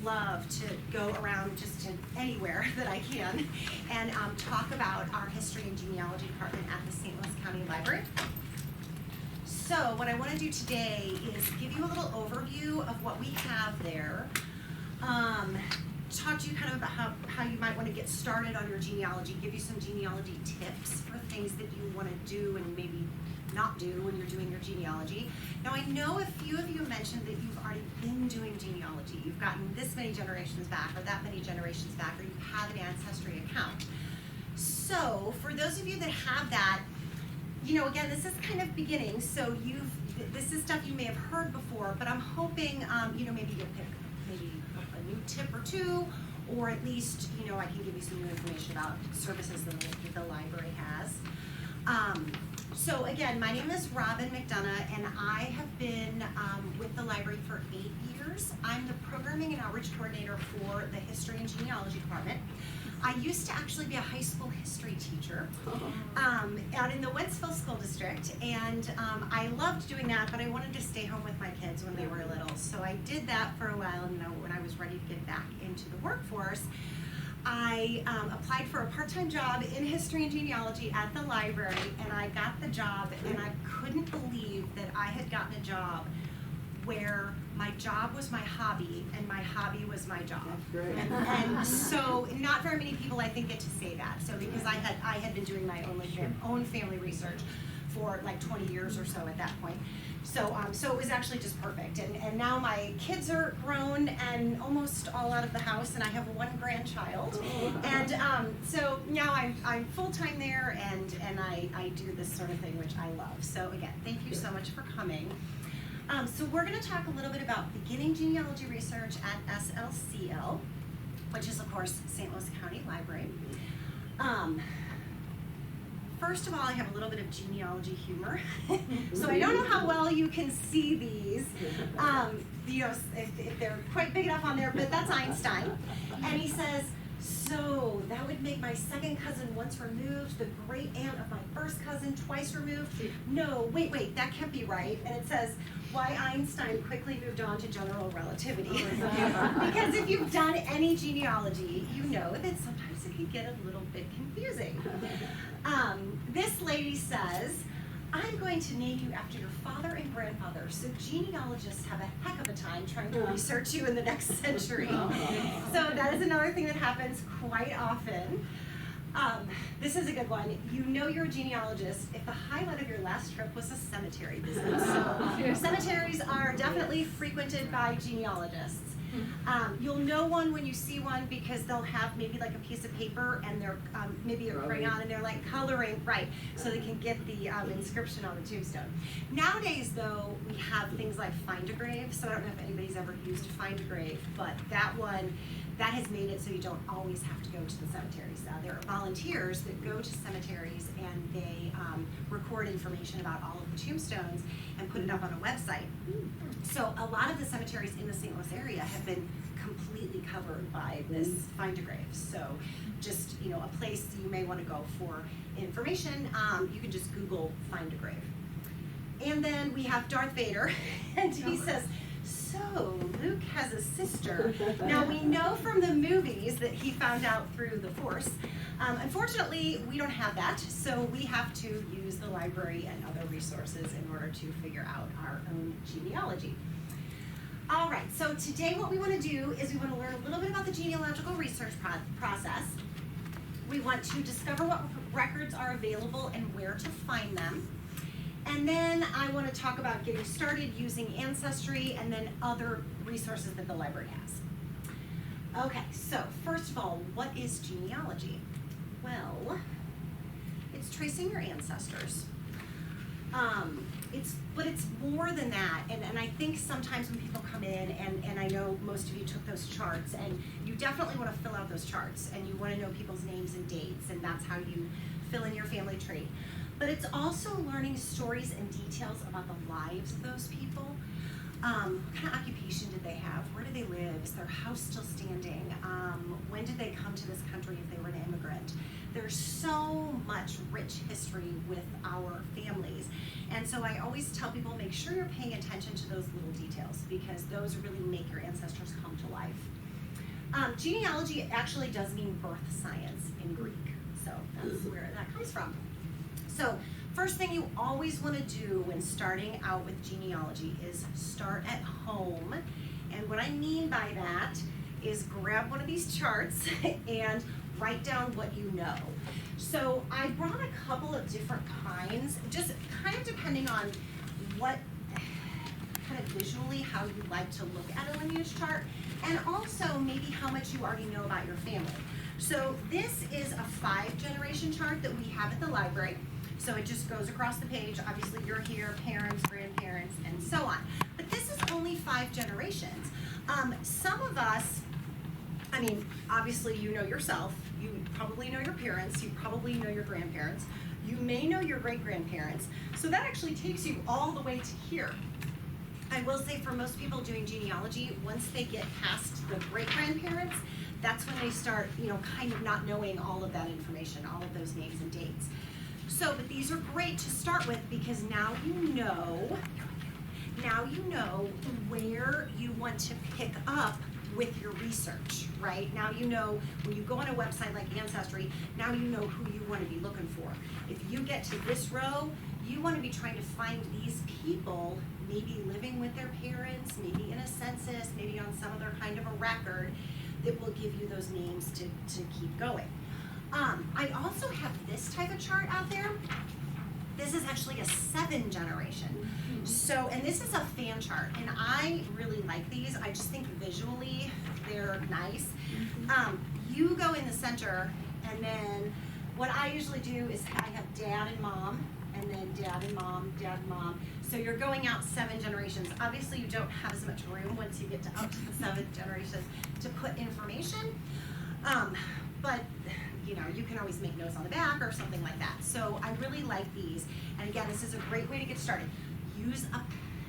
love to go around just to anywhere that I can and talk about our history and genealogy department at the St. Louis County Library. So what I want to do today is give you a little overview of what we have there, talk to you kind of about how you might want to get started on your genealogy, give you some genealogy tips for things that you want to do and maybe not do when you're doing your genealogy. Now I know a few of you mentioned that you've already been doing genealogy. You've gotten this many generations back or that many generations back, or you have an ancestry account. So for those of you that have that, you know, again, this is kind of beginning, so this is stuff you may have heard before, but I'm hoping, you know, maybe you'll pick maybe a new tip or two, or at least, you know, I can give you some new information about services that the library has. So again, my name is Robin McDonough, and I have been with the library for 8 years. I'm the programming and outreach coordinator for the history and genealogy department. I used to actually be a high school history teacher out in the Wentzville School District, and I loved doing that, but I wanted to stay home with my kids when they were little. So I did that for a while, and when I was ready to get back into the workforce, I applied for a part-time job in history and genealogy at the library, and I got the job, and I couldn't believe that I had gotten a job where my job was my hobby and my hobby was my job. That's great. And so not very many people, I think, get to say that. So because I had been doing my own family research for like 20 years or so at that point. So so it was actually just perfect. And now my kids are grown and almost all out of the house, and I have one grandchild. And so now I'm full-time there, and I do this sort of thing, which I love. So again, thank you so much for coming. So we're going to talk a little bit about beginning genealogy research at SLCL, which is, of course, St. Louis County Library. First of all, I have a little bit of genealogy humor. So I don't know how well you can see these, you know, if they're quite big enough on there, but that's Einstein. And he says, so that would make my second cousin once removed, the great aunt of my first cousin twice removed. No, wait, that can't be right. And it says, why Einstein quickly moved on to general relativity. Because if you've done any genealogy, you know that sometimes it can get a little bit confusing. This lady says, I'm going to name you after your father and grandfather, so genealogists have a heck of a time trying to research you in the next century. So that is another thing that happens quite often. This is a good one. You know you're a genealogist if the highlight of your last trip was a cemetery visit. So cemeteries are definitely frequented by genealogists. You'll know one when you see one because they'll have maybe like a piece of paper and they're maybe a crayon and they're like coloring, right, so they can get the inscription on the tombstone. Nowadays though, we have things like Find a Grave, so I don't know if anybody's ever used Find a Grave, but that one, that has made it so you don't always have to go to the cemeteries. There are volunteers that go to cemeteries and they record information about all of the tombstones and put it up on a website. So a lot of the cemeteries in the St. Louis area have been completely covered by this Find a Grave. So just, you know, a place you may want to go for information, you can just Google Find a Grave. And then we have Darth Vader, and he says, so Luke has a sister. Now we know from the movies that he found out through the Force. Unfortunately, we don't have that, so we have to use the library and other resources in order to figure out our own genealogy. All right, so today what we want to do is we want to learn a little bit about the genealogical research process. We want to discover what records are available and where to find them. And then I want to talk about getting started using Ancestry and then other resources that the library has. Okay, so first of all, what is genealogy? Well, it's tracing your ancestors. But it's more than that, and I think sometimes when people come in, and I know most of you took those charts, and you definitely want to fill out those charts, and you want to know people's names and dates, and that's how you fill in your family tree. But it's also learning stories and details about the lives of those people. What kind of occupation did they have? Where do they live? Is their house still standing? When did they come to this country if they were an immigrant? There's so much rich history with our families. And so I always tell people, make sure you're paying attention to those little details because those really make your ancestors come to life. Genealogy actually does mean birth science in Greek, so that's where that comes from. So first thing you always want to do when starting out with genealogy is start at home. And what I mean by that is grab one of these charts and write down what you know. So I brought a couple of different kinds, just kind of depending on what kind of visually how you like to look at a lineage chart, and also maybe how much you already know about your family. So this is a 5-generation chart that we have at the library. So it just goes across the page. Obviously you're here, parents, grandparents, and so on. But this is only 5 generations. Some of us, I mean, obviously you know yourself, you probably know your parents, you probably know your grandparents, you may know your great-grandparents. So that actually takes you all the way to here. I will say for most people doing genealogy, once they get past the great-grandparents, that's when they start, kind of not knowing all of that information, all of those names and dates. So, but these are great to start with because now you know where you want to pick up with your research, right? Now you know when you go on a website like Ancestry, now you know who you want to be looking for. If you get to this row, you want to be trying to find these people maybe living with their parents, maybe in a census, maybe on some other kind of a record that will give you those names to keep going. I also have this type of chart out there. This is actually a 7-generation. So, and this is a fan chart, and I really like these. I just think visually they're nice. You go in the center, and then what I usually do is I have dad and mom, and then dad and mom, dad and mom. So you're going out 7 generations. Obviously you don't have as much room once you get to up to the 7th generation to put information. But you can always make notes on the back or something like that. So I really like these. And again, this is a great way to get started. Use a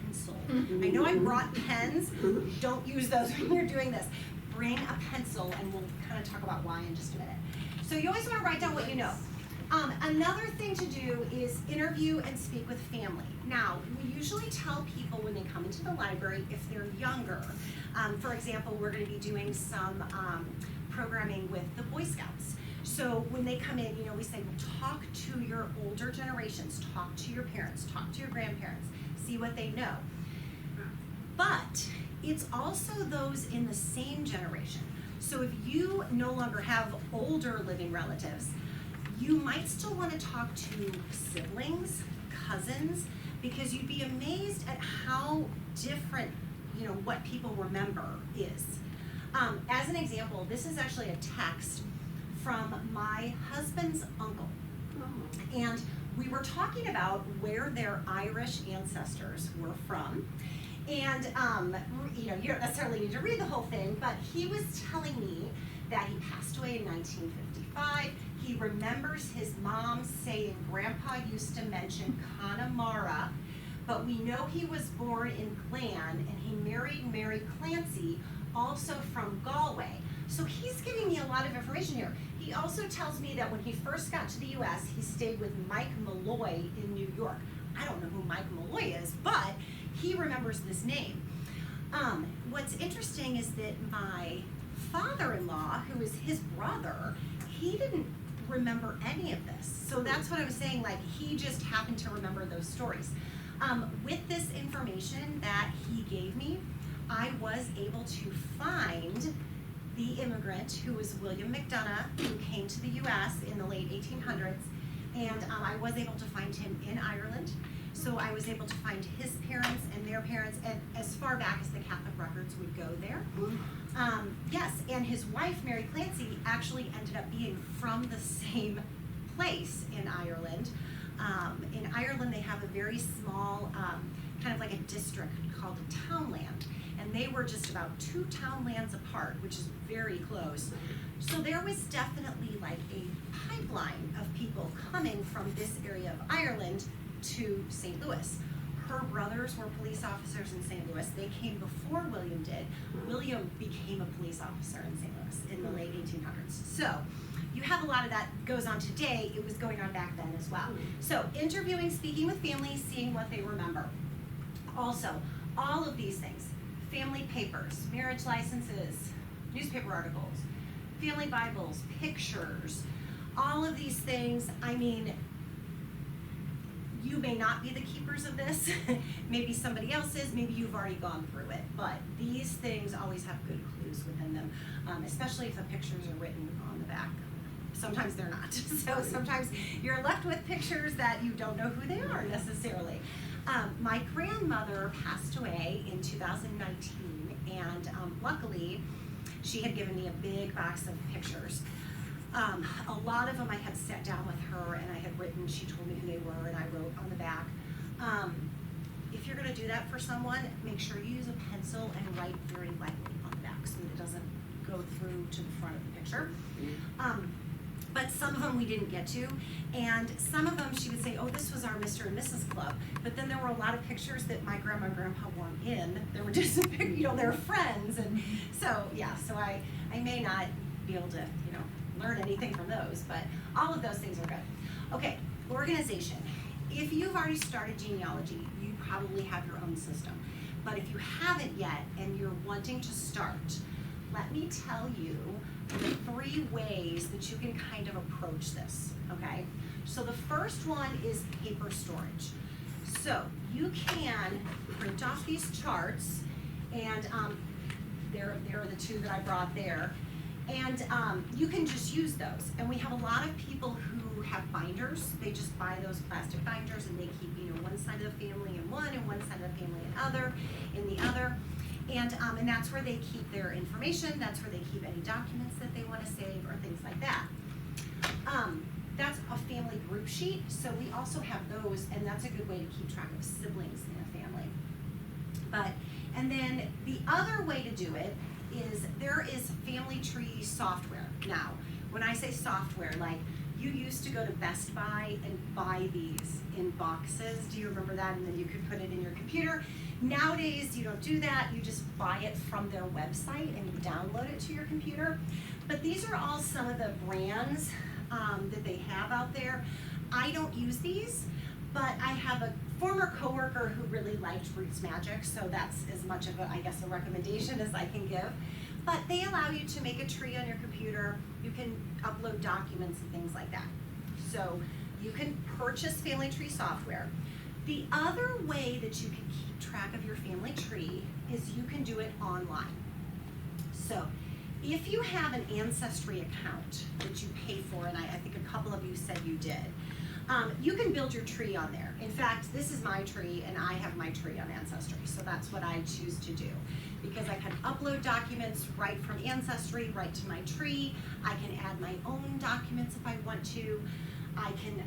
pencil. I know I brought pens. Don't use those when you're doing this. Bring a pencil, and we'll kind of talk about why in just a minute. So you always want to write down what you know. Another thing to do is interview and speak with family. Now, we usually tell people when they come into the library if they're younger. For example, we're going to be doing some programming with the Boy Scouts. So when they come in, we say, well, talk to your older generations, talk to your parents, talk to your grandparents, see what they know. But it's also those in the same generation. So if you no longer have older living relatives, you might still want to talk to siblings, cousins, because you'd be amazed at how different, what people remember is. As an example, this is actually a text from my husband's uncle. And we were talking about where their Irish ancestors were from. And, you don't necessarily need to read the whole thing, but he was telling me that he passed away in 1955. He remembers his mom saying Grandpa used to mention Connemara, but we know he was born in Glan, and he married Mary Clancy, also from Galway. So he's giving me a lot of information here. He also tells me that when he first got to the U.S., he stayed with Mike Malloy in New York. I don't know who Mike Malloy is, but he remembers this name. What's interesting is that my father-in-law, who is his brother, he didn't remember any of this. So that's what I was saying, like he just happened to remember those stories. With this information that he gave me, I was able to find the immigrant who was William McDonough, who came to the U.S. in the late 1800s, and I was able to find him in Ireland. So I was able to find his parents and their parents, and as far back as the Catholic records would go there. Yes, and his wife, Mary Clancy, actually ended up being from the same place in Ireland. In Ireland, they have a very small, kind of like a district called a townland, and they were just about 2 townlands apart, which is very close. So there was definitely like a pipeline of people coming from this area of Ireland to St. Louis. Her brothers were police officers in St. Louis. They came before William did. William became a police officer in St. Louis in the late 1800s. So you have a lot of that goes on today. It was going on back then as well. So interviewing, speaking with families, seeing what they remember. Also, all of these things, family papers, marriage licenses, newspaper articles, family Bibles, pictures, all of these things. I mean, you may not be the keepers of this. Maybe somebody else is. Maybe you've already gone through it. But these things always have good clues within them, especially if the pictures are written on the back. Sometimes they're not. So sometimes you're left with pictures that you don't know who they are necessarily. My grandmother passed away in 2019, and luckily she had given me a big box of pictures. A lot of them I had sat down with her and I had written, she told me who they were, and I wrote on the back. If you're going to do that for someone, make sure you use a pencil and write very lightly on the back so that it doesn't go through to the front of the picture. But some of them we didn't get to, and some of them she would say, oh, this was our Mr. and Mrs. Club. But then there were a lot of pictures that my grandma and grandpa weren't in. There were just, they were friends, and so yeah. So I may not be able to, learn anything from those, but all of those things are good. Okay, organization. If you've already started genealogy, you probably have your own system. But if you haven't yet and you're wanting to start, let me tell you the 3 ways that you can kind of approach this, okay? So the first one is paper storage. So you can print off these charts, and there are the 2 that I brought there. And you can just use those. And we have a lot of people who have binders. They just buy those plastic binders and they keep, one side of the family in one and one side of the family in the other. And that's where they keep their information. That's where they keep any documents that they want to save or things like that. That's a family group sheet. So we also have those, and that's a good way to keep track of siblings in a family. And then the other way to do it is there is family tree software. Now, when I say software, like you used to go to Best Buy and buy these in boxes. Do you remember that? And then you could put it in your computer. Nowadays, you don't do that. You just buy it from their website and you download it to your computer. But these are all some of the brands that they have out there. I don't use these, but I have a former coworker who really liked Roots Magic, so that's as much of a, I guess, a recommendation as I can give. But they allow you to make a tree on your computer. You can upload documents and things like that. So you can purchase family tree software. The other way that you can keep track of your family tree is you can do it online. So if you have an Ancestry account that you pay for, and I think a couple of you said you did, you can build your tree on there. In fact, this is my tree, and I have my tree on Ancestry, so that's what I choose to do. Because I can upload documents right from Ancestry, right to my tree. I can add my own documents if I want to. I can,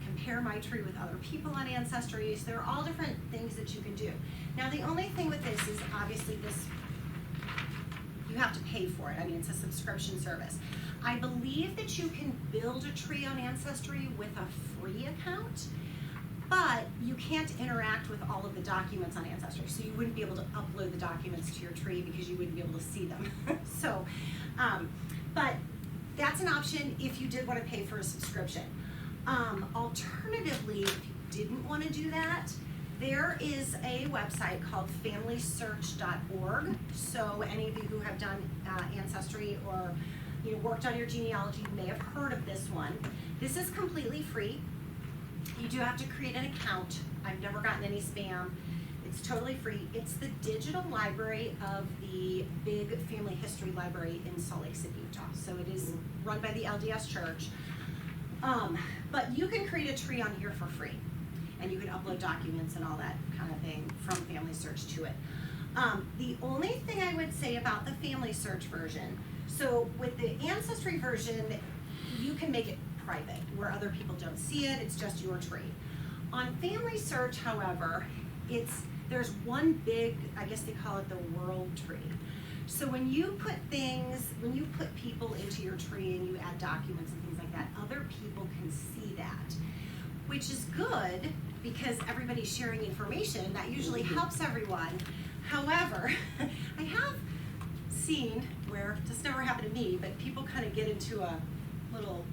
compare my tree with other people on Ancestry. So there are all different things that you can do. Now, the only thing with this is obviously this, you have to pay for it. I mean, it's a subscription service. I believe that you can build a tree on Ancestry with a free account, but you can't interact with all of the documents on Ancestry. So you wouldn't be able to upload the documents to your tree because you wouldn't be able to see them. So, but that's an option if you did want to pay for a subscription. Alternatively, if you didn't want to do that, there is a website called familysearch.org. So any of you who have done Ancestry or worked on your genealogy may have heard of this one. This is completely free. You do have to create an account. I've never gotten any spam. It's totally free. It's the digital library of the big family history library in Salt Lake City, Utah. So it is run by the LDS Church. But you can create a tree on here for free. And you can upload documents and all that kind of thing from Family Search to it. The only thing I would say about the Family Search version, so with the Ancestry version, you can make it private where other people don't see it. It's just your tree. On Family Search, however, there's one big, I guess they call it the world tree. So when you put people into your tree and you add documents and things like that, other people can see that, which is good because everybody's sharing information. That usually helps everyone. However, I have seen where, this never happened to me, but people kind of get into a little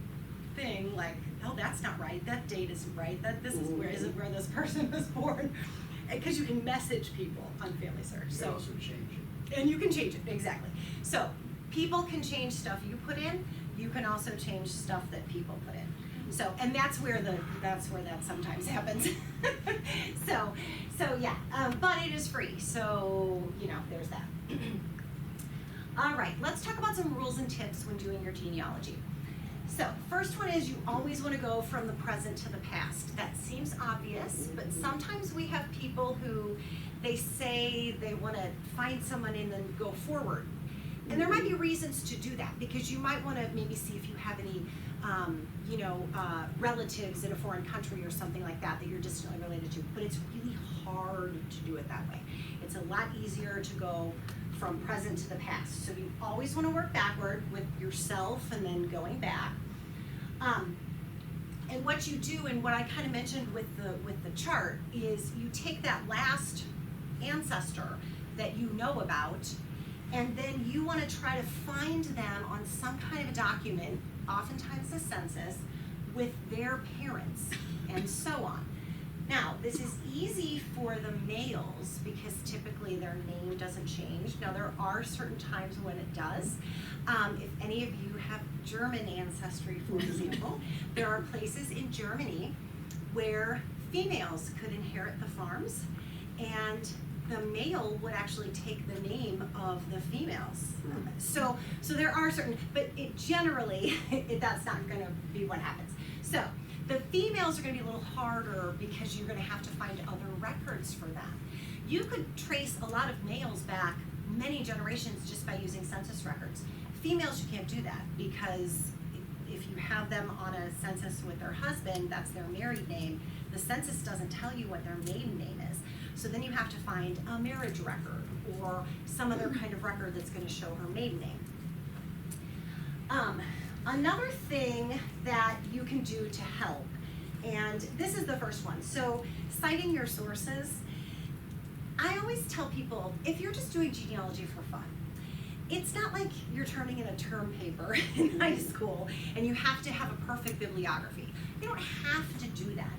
thing like, oh, that's not right, that date isn't right, isn't where this person was born. Because you can message people on Family Search. You can also change it. And you can change it, exactly. So people can change stuff you put in. You can also change stuff that people put in. So, and that's where that sometimes happens. so yeah, but it is free. So, there's that. All right, let's talk about some rules and tips when doing your genealogy. So, first one is you always want to go from the present to the past. That seems obvious, but sometimes we have people who they say they want to find someone and then go forward. And there might be reasons to do that, because you might want to maybe see if you have any, relatives in a foreign country or something like that that you're distantly related to. But it's really hard to do it that way. It's a lot easier to go from present to the past. So you always want to work backward with yourself and then going back. And what you do, and what I kind of mentioned with the chart, is you take that last ancestor that you know about, and then you want to try to find them on some kind of a document, oftentimes the census, with their parents, and so on. Now, this is easy for the males because typically their name doesn't change. Now, there are certain times when it does. If any of you have German ancestry, for example, there are places in Germany where females could inherit the farms, and the male would actually take the name of the females. So there are certain, but generally, that's not going to be what happens. So the females are going to be a little harder because you're going to have to find other records for them. You could trace a lot of males back many generations just by using census records. Females, you can't do that, because if you have them on a census with their husband, that's their married name. The census doesn't tell you what their maiden name is. So then you have to find a marriage record or some other kind of record that's going to show her maiden name. Another thing that you can do to help, and this is the first one, so citing your sources. I always tell people, if you're just doing genealogy for fun, it's not like you're turning in a term paper in high school and you have to have a perfect bibliography. You don't have to do that.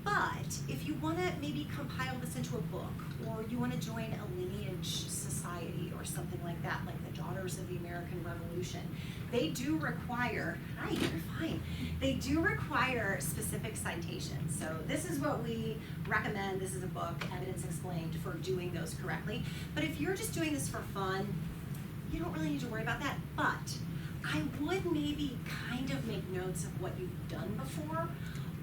But if you want to maybe compile this into a book, or you want to join a lineage society or something like that, like the Daughters of the American Revolution, they do require, hi, you're fine. They do require specific citations. So this is what we recommend. This is a book, Evidence Explained, for doing those correctly. But if you're just doing this for fun, you don't really need to worry about that. But I would maybe kind of make notes of what you've done before,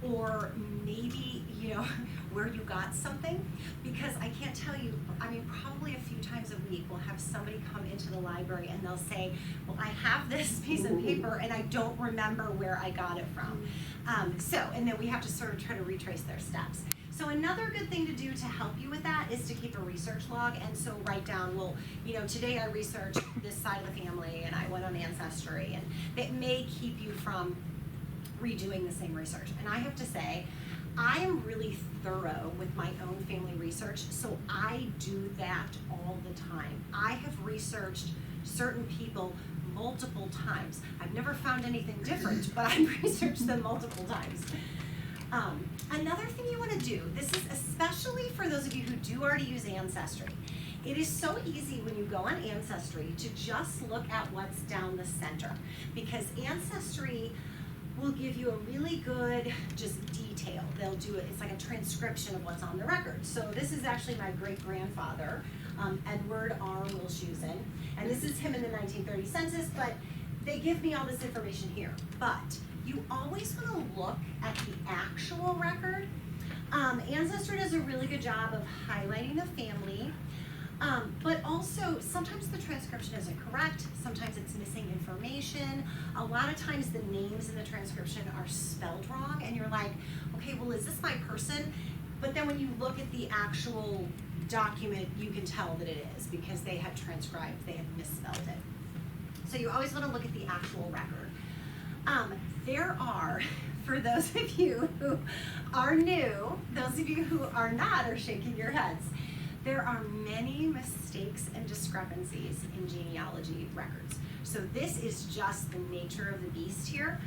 or maybe, where you got something, because I can't tell you, probably a few times a week we'll have somebody come into the library and they'll say, well, I have this piece of paper and I don't remember where I got it from. And then we have to sort of try to retrace their steps. So another good thing to do to help you with that is to keep a research log, and so write down, well, today I researched this side of the family and I went on Ancestry, and it may keep you from redoing the same research. And I have to say, I am really thorough with my own family research, so I do that all the time. I have researched certain people multiple times. I've never found anything different, but I've researched them multiple times. Another thing you want to do, this is especially for those of you who do already use Ancestry. It is so easy when you go on Ancestry to just look at what's down the center, because Ancestry will give you a really good just detail. They'll do it, it's like a transcription of what's on the record. So this is actually my great-grandfather, Edward R. Wilshusen, and this is him in the 1930 census, but they give me all this information here. But you always want to look at the actual record. Ancestry does a really good job of highlighting the family, but also sometimes the transcription isn't correct, sometimes it's missing information. A lot of times the names in the transcription are spelled wrong, and you're like, okay, well, is this my person? But then when you look at the actual document, you can tell that it is, because they had transcribed, they had misspelled it. So you always want to look at the actual record. There are, for those of you who are new, those of you who are not are shaking your heads, there are many mistakes and discrepancies in genealogy records. So this is just the nature of the beast here.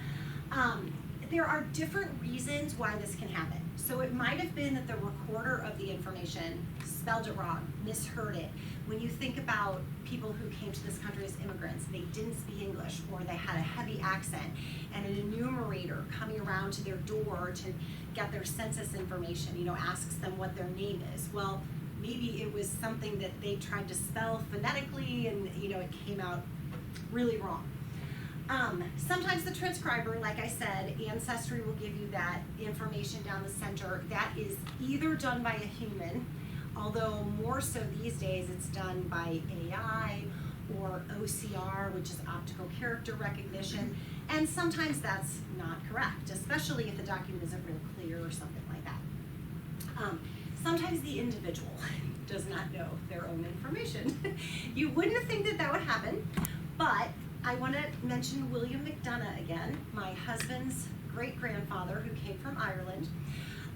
There are different reasons why this can happen. So it might have been that the recorder of the information spelled it wrong, misheard it. When you think about people who came to this country as immigrants, they didn't speak English, or they had a heavy accent, and an enumerator coming around to their door to get their census information, asks them what their name is. Well, maybe it was something that they tried to spell phonetically, and it came out really wrong. Sometimes the transcriber, like I said, Ancestry will give you that information down the center. That is either done by a human, although more so these days it's done by AI or OCR, which is optical character recognition, and sometimes that's not correct, especially if the document isn't real clear or something like that. Sometimes the individual does not know their own information. You wouldn't think that that would happen, but I want to mention William McDonough again, my husband's great-grandfather who came from Ireland.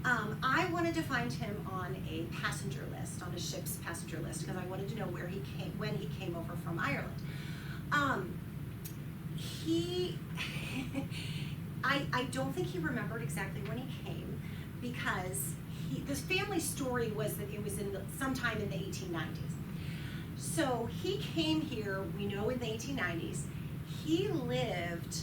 I wanted to find him on a passenger list, on a ship's passenger list, because I wanted to know where he came, when he came over from Ireland. I don't think he remembered exactly when he came, because the family story was that it was sometime in the 1890s. So he came here, we know, in the 1890s. He lived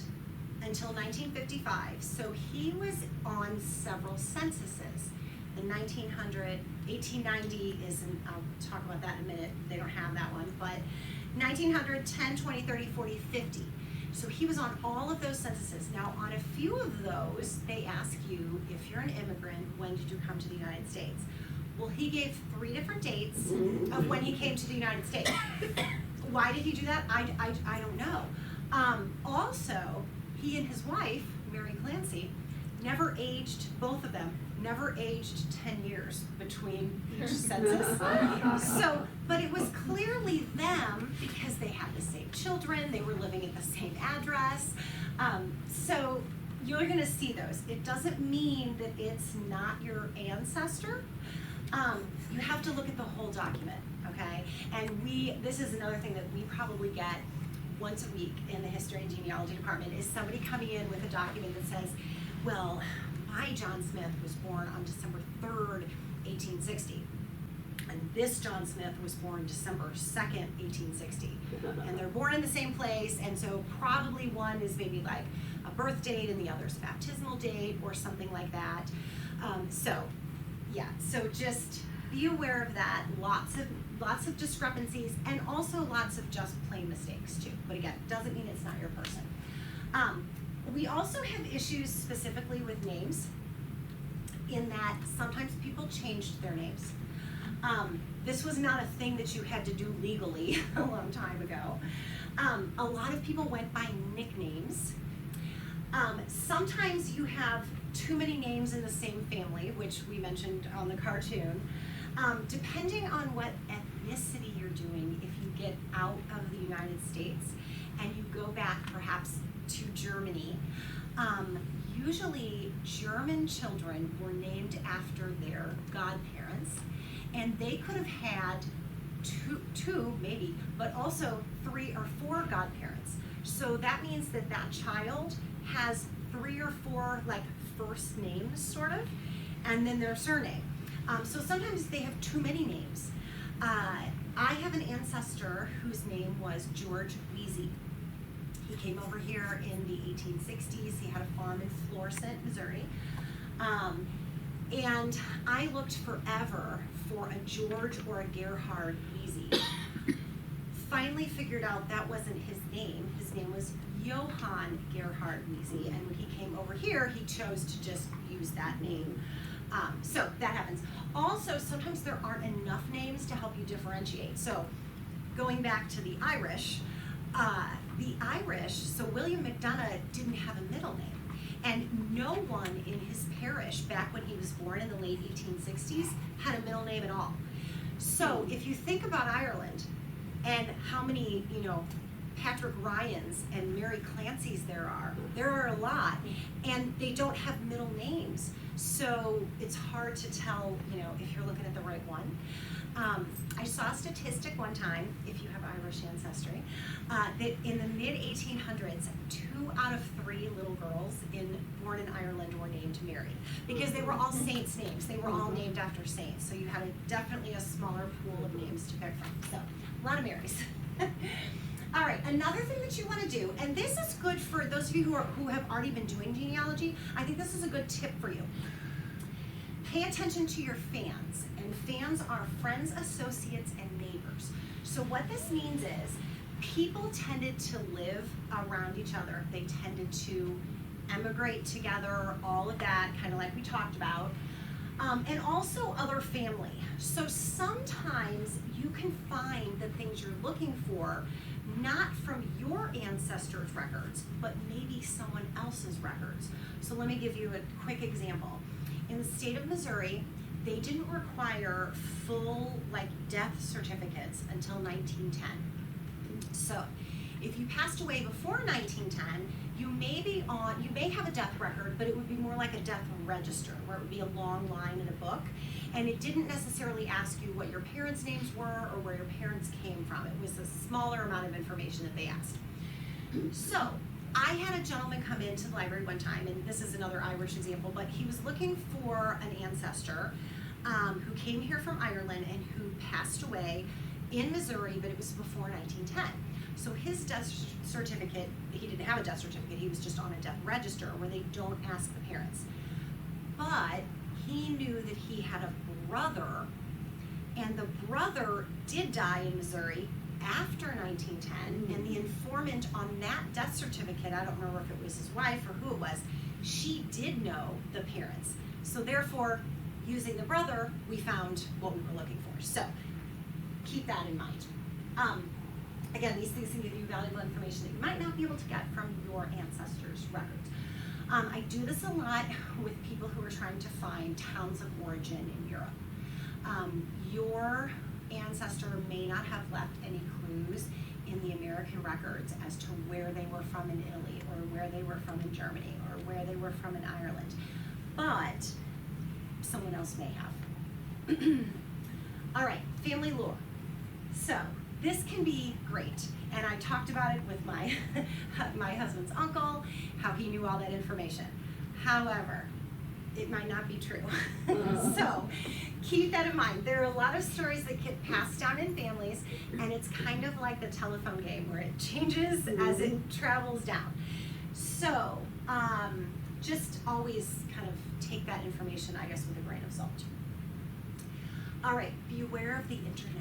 until 1955, so he was on several censuses. The 1900, 1890 isn't, I'll talk about that in a minute, they don't have that one, but 1900, 10, 20, 30, 40, 50. So he was on all of those censuses. Now, on a few of those, they ask you, if you're an immigrant, when did you come to the United States? Well, he gave 3 different dates of when he came to the United States. Why did he do that? I don't know. Also, he and his wife, Mary Clancy, never aged, both of them, never aged 10 years between each census. So, but it was clearly them because they had the same children, they were living at the same address. So you're gonna see those. It doesn't mean that it's not your ancestor. You have to look at the whole document, okay? And this is another thing that we probably get once a week in the history and genealogy department, is somebody coming in with a document that says, well, my John Smith was born on December 3rd, 1860. And this John Smith was born December 2nd, 1860. And they're born in the same place, and so probably one is maybe like a birth date and the other's a baptismal date or something like that. So just be aware of that. Lots of discrepancies, and also lots of just plain mistakes too. But again, doesn't mean it's not your person. We also have issues specifically with names, in that sometimes people changed their names. This was not a thing that you had to do legally a long time ago. A lot of people went by nicknames. Sometimes you have too many names in the same family, which we mentioned on the cartoon. Depending on what ethnicity you're doing, if you get out of the United States and you go back perhaps to Germany, usually German children were named after their godparents, and they could have had two maybe, but also 3 or 4 godparents. So that means that that child has 3 or 4 like first names, sort of, and then their surname. So sometimes they have too many names. I have an ancestor whose name was George Weezy. He came over here in the 1860s. He had a farm in Florissant, Missouri. And I looked forever for a George or a Gerhard Weezy. Finally figured out that wasn't his name. His name was Johann Gerhard Weezy. And when he came over here, he chose to just use that name. So that happens. Also, sometimes there aren't enough names to help you differentiate. So going back to the Irish, so William McDonough didn't have a middle name. And no one in his parish back when he was born in the late 1860s had a middle name at all. So if you think about Ireland and how many, Patrick Ryans and Mary Clancy's there are a lot, and they don't have middle names. So it's hard to tell, if you're looking at the right one. I saw a statistic one time, if you have Irish ancestry, that in the mid-1800s, 2 out of 3 little girls born in Ireland were named Mary, because they were all saints' names. They were all named after saints. So you had definitely a smaller pool of names to pick from. So a lot of Marys. All right, another thing that you want to do, and this is good for those of you who have already been doing genealogy, I think this is a good tip for you. Pay attention to your fans, and fans are friends, associates, and neighbors. So what this means is people tended to live around each other. They tended to emigrate together, all of that, kind of like we talked about, and also other family. So sometimes you can find the things you're looking for not from your ancestors' records, but maybe someone else's records. So let me give you a quick example. In the state of Missouri, they didn't require full death certificates until 1910. So if you passed away before 1910, you may have a death record, but it would be more like a death register, where it would be a long line in a book, and it didn't necessarily ask you what your parents' names were or where your parents came from. It was a smaller amount of information that they asked. So I had a gentleman come into the library one time, and this is another Irish example, but he was looking for an ancestor who came here from Ireland and who passed away in Missouri, but it was before 1910. So his death certificate, he didn't have a death certificate, he was just on a death register where they don't ask the parents. But he knew that he had a brother, and the brother did die in Missouri after 1910, and the informant on that death certificate, I don't remember if it was his wife or who it was, she did know the parents. So therefore, using the brother, we found what we were looking for. So keep that in mind. Again, these things can give you valuable information that you might not be able to get from your ancestors' records. I do this a lot with people who are trying to find towns of origin in Europe. Your ancestor may not have left any clues in the American records as to where they were from in Italy, or where they were from in Germany, or where they were from in Ireland, but someone else may have. All right, family lore. So this can be great, and I talked about it with my my husband's uncle, how he knew all that information. However, it might not be true. So keep that in mind. There are a lot of stories that get passed down in families, and it's kind of like the telephone game where it changes as it travels down. So just always kind of take that information, I guess, with a grain of salt. All right, beware of the internet.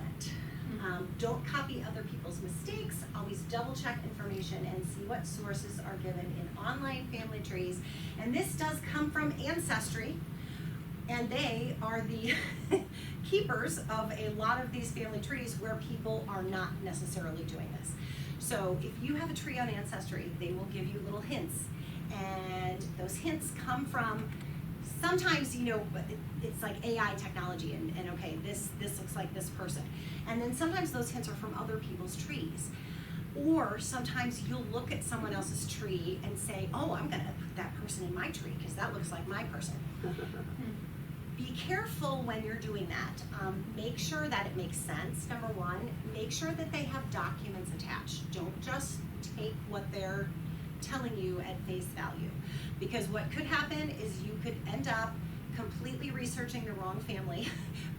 Don't copy other people's mistakes. Always double check information and see what sources are given in online family trees. And this does come from Ancestry, and they are the keepers of a lot of these family trees where people are not necessarily doing this. So if you have a tree on Ancestry, they will give you little hints, and those hints come from, sometimes, it's like AI technology, and okay, this looks like this person. And then sometimes those hints are from other people's trees. Or sometimes you'll look at someone else's tree and say, oh, I'm gonna put that person in my tree because that looks like my person. Be careful when you're doing that. Make sure that it makes sense, number one. Make sure that they have documents attached. Don't just take what they're telling you at face value. Because what could happen is you could end up completely researching the wrong family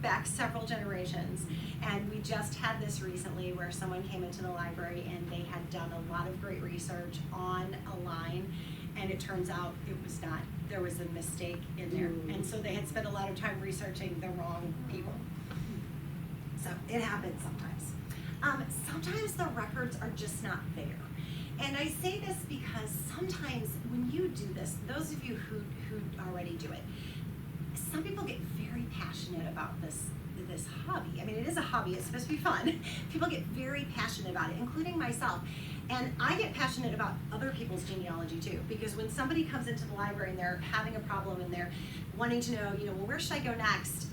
back several generations. And we just had this recently where someone came into the library and they had done a lot of great research on a line, and it turns out it was not, there was a mistake in there. And so they had spent a lot of time researching the wrong people. So it happens sometimes. Sometimes the records are just not there. And I say this because sometimes when you do this, those of you who already do it, some people get very passionate about this hobby. I mean, it is a hobby, it's supposed to be fun. People get very passionate about it, including myself. And I get passionate about other people's genealogy too, because when somebody comes into the library and they're having a problem and they're wanting to know, well, where should I go next?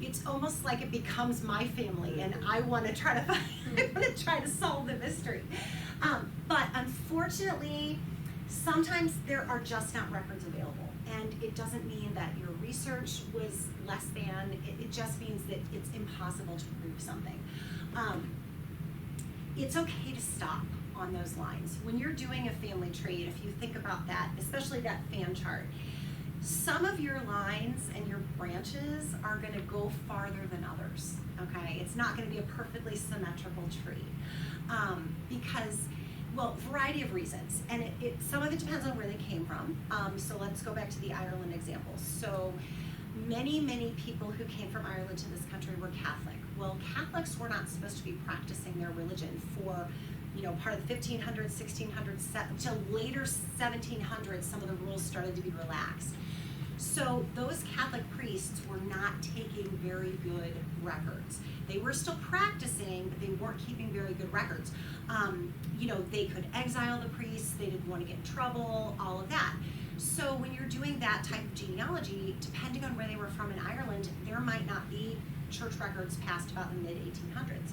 It's almost like it becomes my family, and I want to try to solve the mystery. But unfortunately, sometimes there are just not records available, and it doesn't mean that your research was less than. It just means that it's impossible to prove something. It's okay to stop on those lines. When you're doing a family tree, if you think about that, especially that fan chart, some of your lines and your branches are going to go farther than others, okay? It's not going to be a perfectly symmetrical tree because, well, variety of reasons. And some of it depends on where they came from. So let's go back to the Ireland example. So many people who came from Ireland to this country were Catholic. Well, Catholics were not supposed to be practicing their religion for, part of the 1500s, 1600s, until later 1700s, some of the rules started to be relaxed. So those Catholic priests were not taking very good records. They were still practicing, but they weren't keeping very good records. They could exile the priests, they didn't want to get in trouble, all of that. So when you're doing that type of genealogy, depending on where they were from in Ireland, there might not be church records past about the mid-1800s.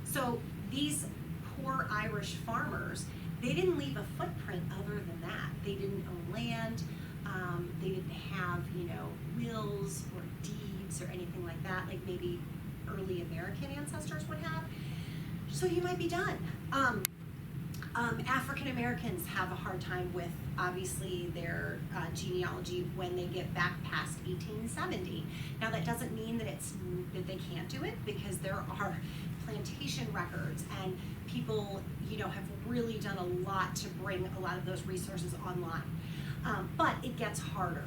So these poor Irish farmers, they didn't leave a footprint other than that. They didn't own land, they didn't have, wills or deeds or anything like that, like maybe early American ancestors would have. So you might be done. African Americans have a hard time with, obviously, their genealogy when they get back past 1870. Now that doesn't mean that they can't do it, because there are plantation records and people, have really done a lot to bring a lot of those resources online. But it gets harder.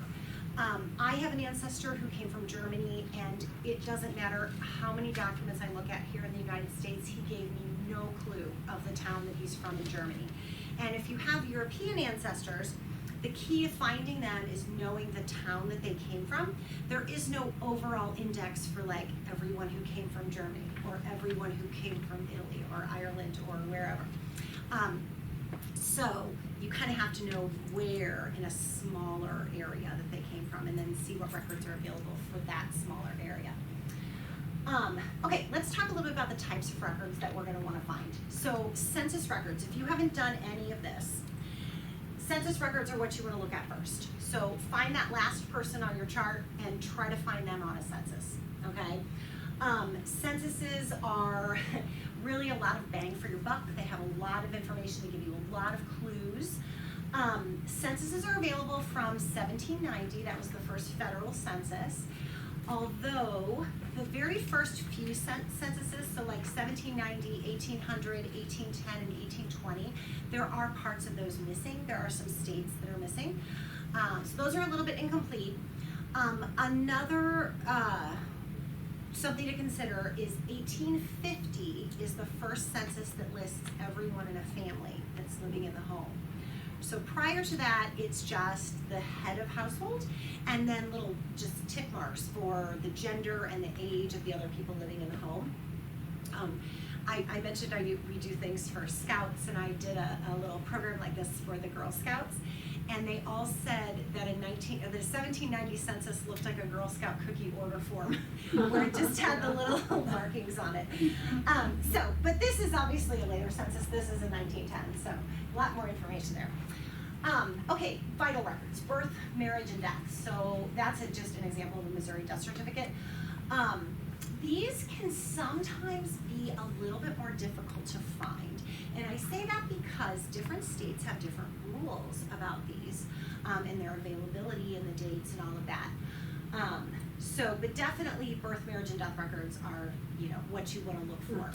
I have an ancestor who came from Germany, and it doesn't matter how many documents I look at here in the United States, he gave me no clue of the town that he's from in Germany. And if you have European ancestors, the key to finding them is knowing the town that they came from. There is no overall index for like everyone who came from Germany or everyone who came from Italy or Ireland or wherever. So you kind of have to know where in a smaller area that they came from, and then see what records are available for that smaller area. Okay, let's talk a little bit about the types of records that we're going to want to find. So census records, if you haven't done any of this, census records are what you want to look at first. So find that last person on your chart and try to find them on a census, okay? Censuses are really a lot of bang for your buck. They have a lot of information. They give you a lot of clues. Censuses are available from 1790. That was the first federal census. Although the very first few censuses, so like 1790, 1800, 1810, and 1820, there are parts of those missing. There are some states that are missing. So those are a little bit incomplete. Another something to consider is 1850 is the first census that lists everyone in a family that's living in the home. So prior to that, it's just the head of household, and then little just tick marks for the gender and the age of the other people living in the home. I mentioned we do things for Scouts, and I did a little program like this for the Girl Scouts, and they all said that the 1790 census looked like a Girl Scout cookie order form, where it just had the little markings on it. But this is obviously a later census. This is in 1910, so a lot more information there. Okay, vital records, birth, marriage, and death. So that's just an example of a Missouri death certificate. These can sometimes be a little bit more difficult to find. And I say that because different states have different rules about these and their availability and the dates and all of that. But definitely birth, marriage, and death records are, what you want to look for.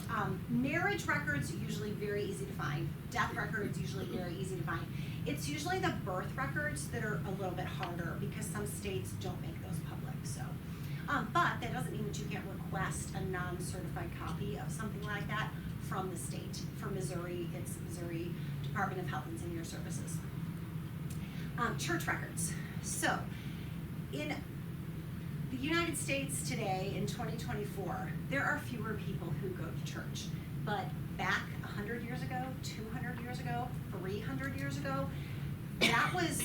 Marriage records are usually very easy to find. Death records usually very easy to find. It's usually the birth records that are a little bit harder because some states don't make those public. So, but that doesn't mean that you can't request a non-certified copy of something like that from the state. For Missouri, it's Missouri Department of Health and Senior Services. Church records. So, in the United States today, in 2024, there are fewer people who go to church. But back 100 years ago, 200 years ago, 300 years ago, that was,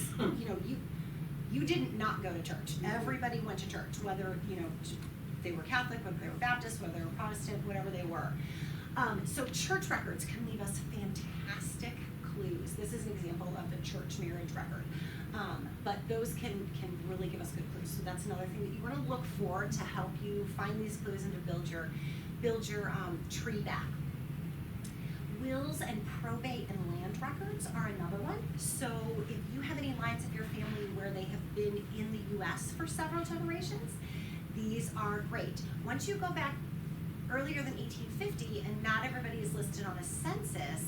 you didn't not go to church. Everybody went to church, whether, they were Catholic, whether they were Baptist, whether they were Protestant, whatever they were. So church records can leave us fantastic clues. This is an example of a church marriage record. But those can really give us good clues. So that's another thing that you want to look for to help you find these clues and to build your tree back. Wills and probate and land records are another one. So if you have any lines of your family where they have been in the US for several generations, these are great. Once you go back earlier than 1850 and not everybody is listed on a census,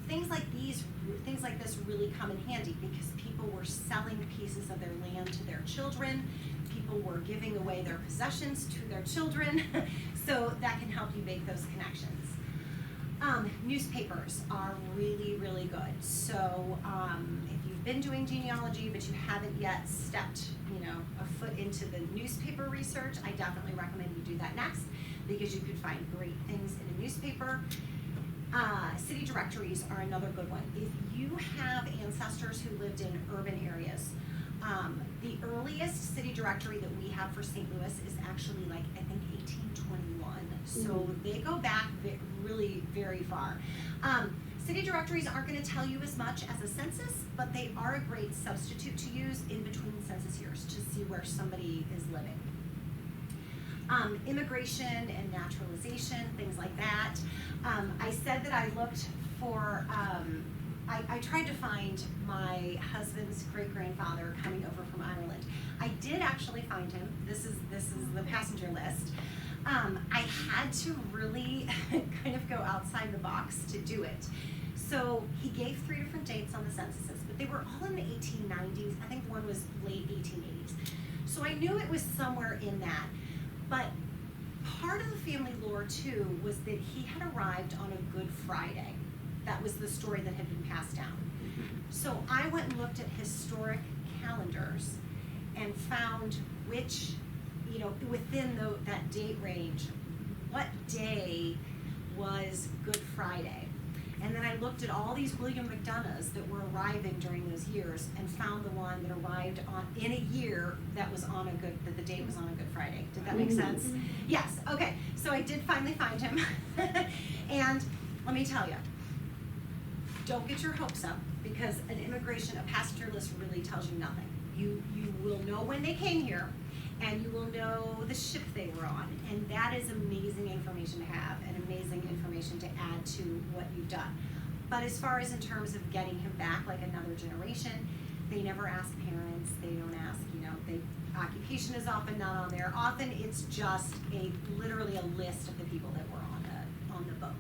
things like this really come in handy because people were selling pieces of their land to their children. People were giving away their possessions to their children. So that can help you make those connections. Newspapers are really, really good. So if you've been doing genealogy but you haven't yet stepped, a foot into the newspaper research, I definitely recommend you do that next because you could find great things in a newspaper. City directories are another good one. If you have ancestors who lived in urban areas, the earliest city directory that we have for St. Louis is actually I think 1821. So they go back really very far. City directories aren't going to tell you as much as a census, but they are a great substitute to use in between census years to see where somebody is living. Immigration and naturalization, things like that. I said that I looked for, I tried to find my husband's great-grandfather coming over from Ireland. I did actually find him. This is the passenger list. I had to really kind of go outside the box to do it. So he gave 3 different dates on the censuses, but they were all in the 1890s. I think one was late 1880s. So I knew it was somewhere in that. But part of the family lore, too, was that he had arrived on a Good Friday. That was the story that had been passed down. So I went and looked at historic calendars and found which, within that date range, what day was Good Friday. And then I looked at all these William McDonoughs that were arriving during those years and found the one that arrived in a year that the date was on a Good Friday. Did that make sense? Yes, okay. So I did finally find him. And let me tell you, don't get your hopes up because a passenger list really tells you nothing. You will know when they came here and you will know the ship they were on. And that is amazing information to have and amazing information to add to what you've done. But as far as in terms of getting him back like another generation, they never ask parents, they don't ask, occupation is often not on there. Often it's just literally a list of the people that were on the boat.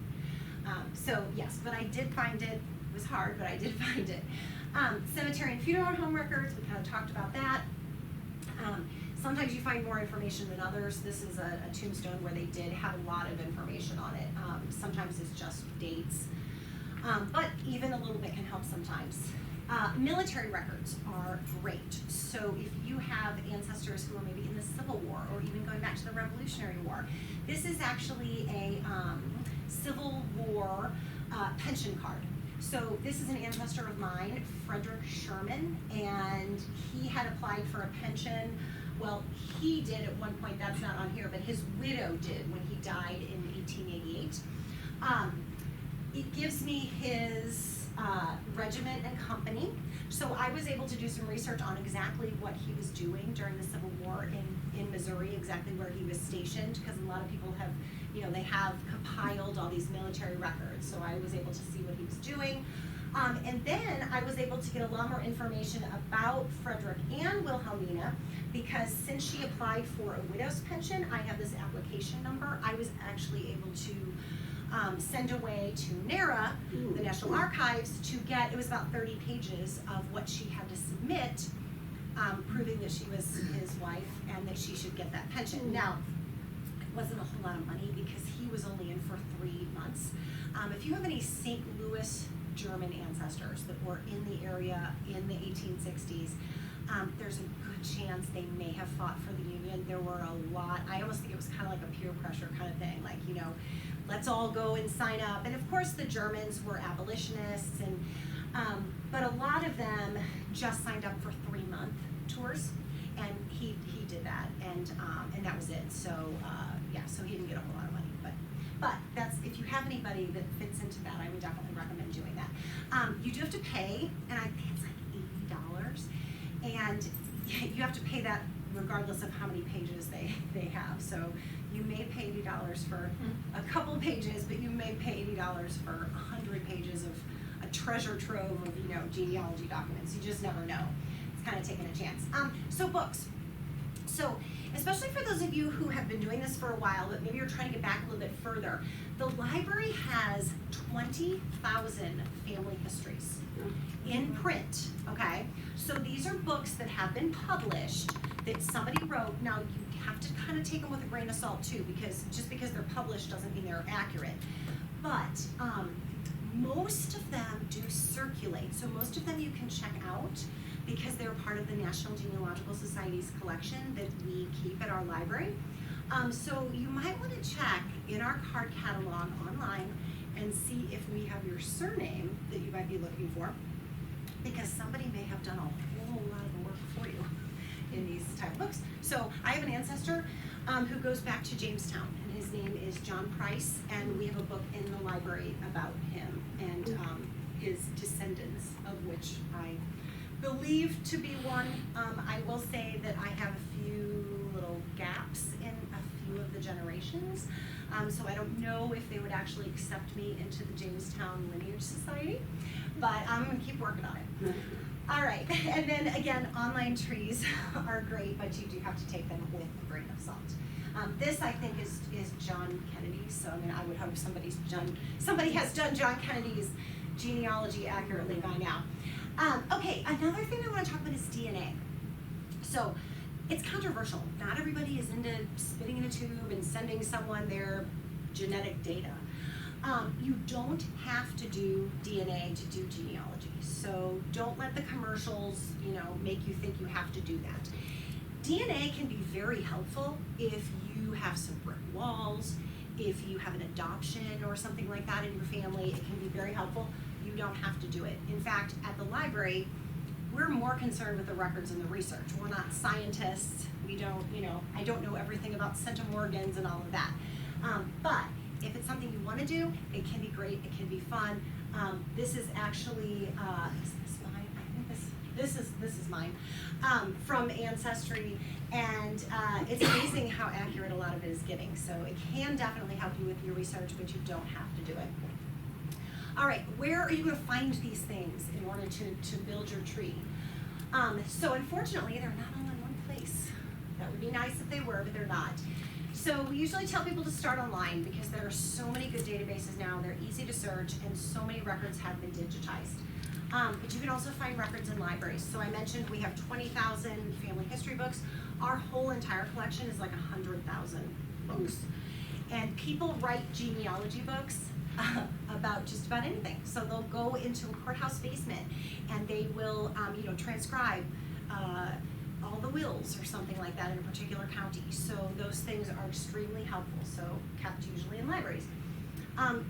So yes, but I did find it. It was hard, but I did find it. Cemetery and funeral home records, we kind of talked about that. Sometimes you find more information than others. This is a tombstone where they did have a lot of information on it. Sometimes it's just dates, but even a little bit can help sometimes. Military records are great. So if you have ancestors who are maybe in the Civil War or even going back to the Revolutionary War, this is actually a Civil War pension card. So this is an ancestor of mine, Frederick Sherman, and he had applied for a pension. Well, he did at one point, that's not on here, but his widow did when he died in 1888. It gives me his regiment and company. So I was able to do some research on exactly what he was doing during the Civil War in Missouri, exactly where he was stationed, because a lot of people have, they have compiled all these military records. So I was able to see what he was doing. And then I was able to get a lot more information about Frederick and Wilhelmina, because since she applied for a widow's pension, I have this application number. I was actually able to send away to NARA, the National Archives, to get, it was about 30 pages of what she had to submit, proving that she was his wife and that she should get that pension. Now, it wasn't a whole lot of money because he was only in for 3 months. If you have any St. Louis German ancestors that were in the area in the 1860s, there's a good chance they may have fought for the Union. There were a lot, I almost think it was kind of like a peer pressure kind of thing, like, let's all go and sign up. And of course the Germans were abolitionists, and but a lot of them just signed up for 3-month tours, and he did that, and that was it. So yeah, so he didn't get a whole lot of money, but that's, if you have anybody that fits into that, I would definitely recommend doing that. You do have to pay, and I think it's like $80, and you have to pay that regardless of how many pages they have. So you may pay $80 for a couple pages, but you may pay $80 for 100 100 pages of a treasure trove of, you know, genealogy documents. You just never know. It's kind of taking a chance. So books. So especially for those of you who have been doing this for a while, but maybe you're trying to get back a little bit further, the library has 20,000 family histories in print, okay? So these are books that have been published that somebody wrote. Now, you have to kind of take them with a grain of salt too, because just because they're published doesn't mean they're accurate. But most of them do circulate. So most of them you can check out because they're part of the National Genealogical Society's collection that we keep at our library. So you might want to check in our card catalog online and see if we have your surname that you might be looking for, because somebody may have done a whole lot of the work for you in these type of books. So I have an ancestor who goes back to Jamestown, and his name is John Price, and we have a book in the library about him and his descendants, of which I believe to be one. I will say that I have a few little gaps in a few of the generations, so I don't know if they would actually accept me into the Jamestown Lineage Society, but I'm going to keep working on it. All right, and then again, online trees are great, but you do have to take them with a grain of salt. This, I think, is John Kennedy, so I mean, I would hope somebody has done John Kennedy's genealogy accurately by now. Okay, another thing I want to talk about is DNA. So it's controversial. Not everybody is into spitting in a tube and sending someone their genetic data. You don't have to do DNA to do genealogy. So don't let the commercials, you know, make you think you have to do that. DNA can be very helpful if you have some brick walls, if you have an adoption or something like that in your family. It can be very helpful. You don't have to do it. In fact, at the library, we're more concerned with the records and the research. We're not scientists. We don't, you know, I don't know everything about centimorgans and all of that. But if it's something you want to do, it can be great. It can be fun. This is actually, is this mine? I think this is mine, from Ancestry, and it's amazing how accurate a lot of it is getting. So it can definitely help you with your research, but you don't have to do it. All right, where are you going to find these things in order to build your tree? So unfortunately, they're not all in one place. That would be nice if they were, but they're not. So we usually tell people to start online because there are so many good databases now. They're easy to search, and so many records have been digitized. But you can also find records in libraries. So I mentioned we have 20,000 family history books. Our whole entire collection is like 100,000 books. And people write genealogy books about just about anything. So they'll go into a courthouse basement and they will, you know, transcribe all the wills or something like that in a particular county. So those things are extremely helpful. So kept usually in libraries.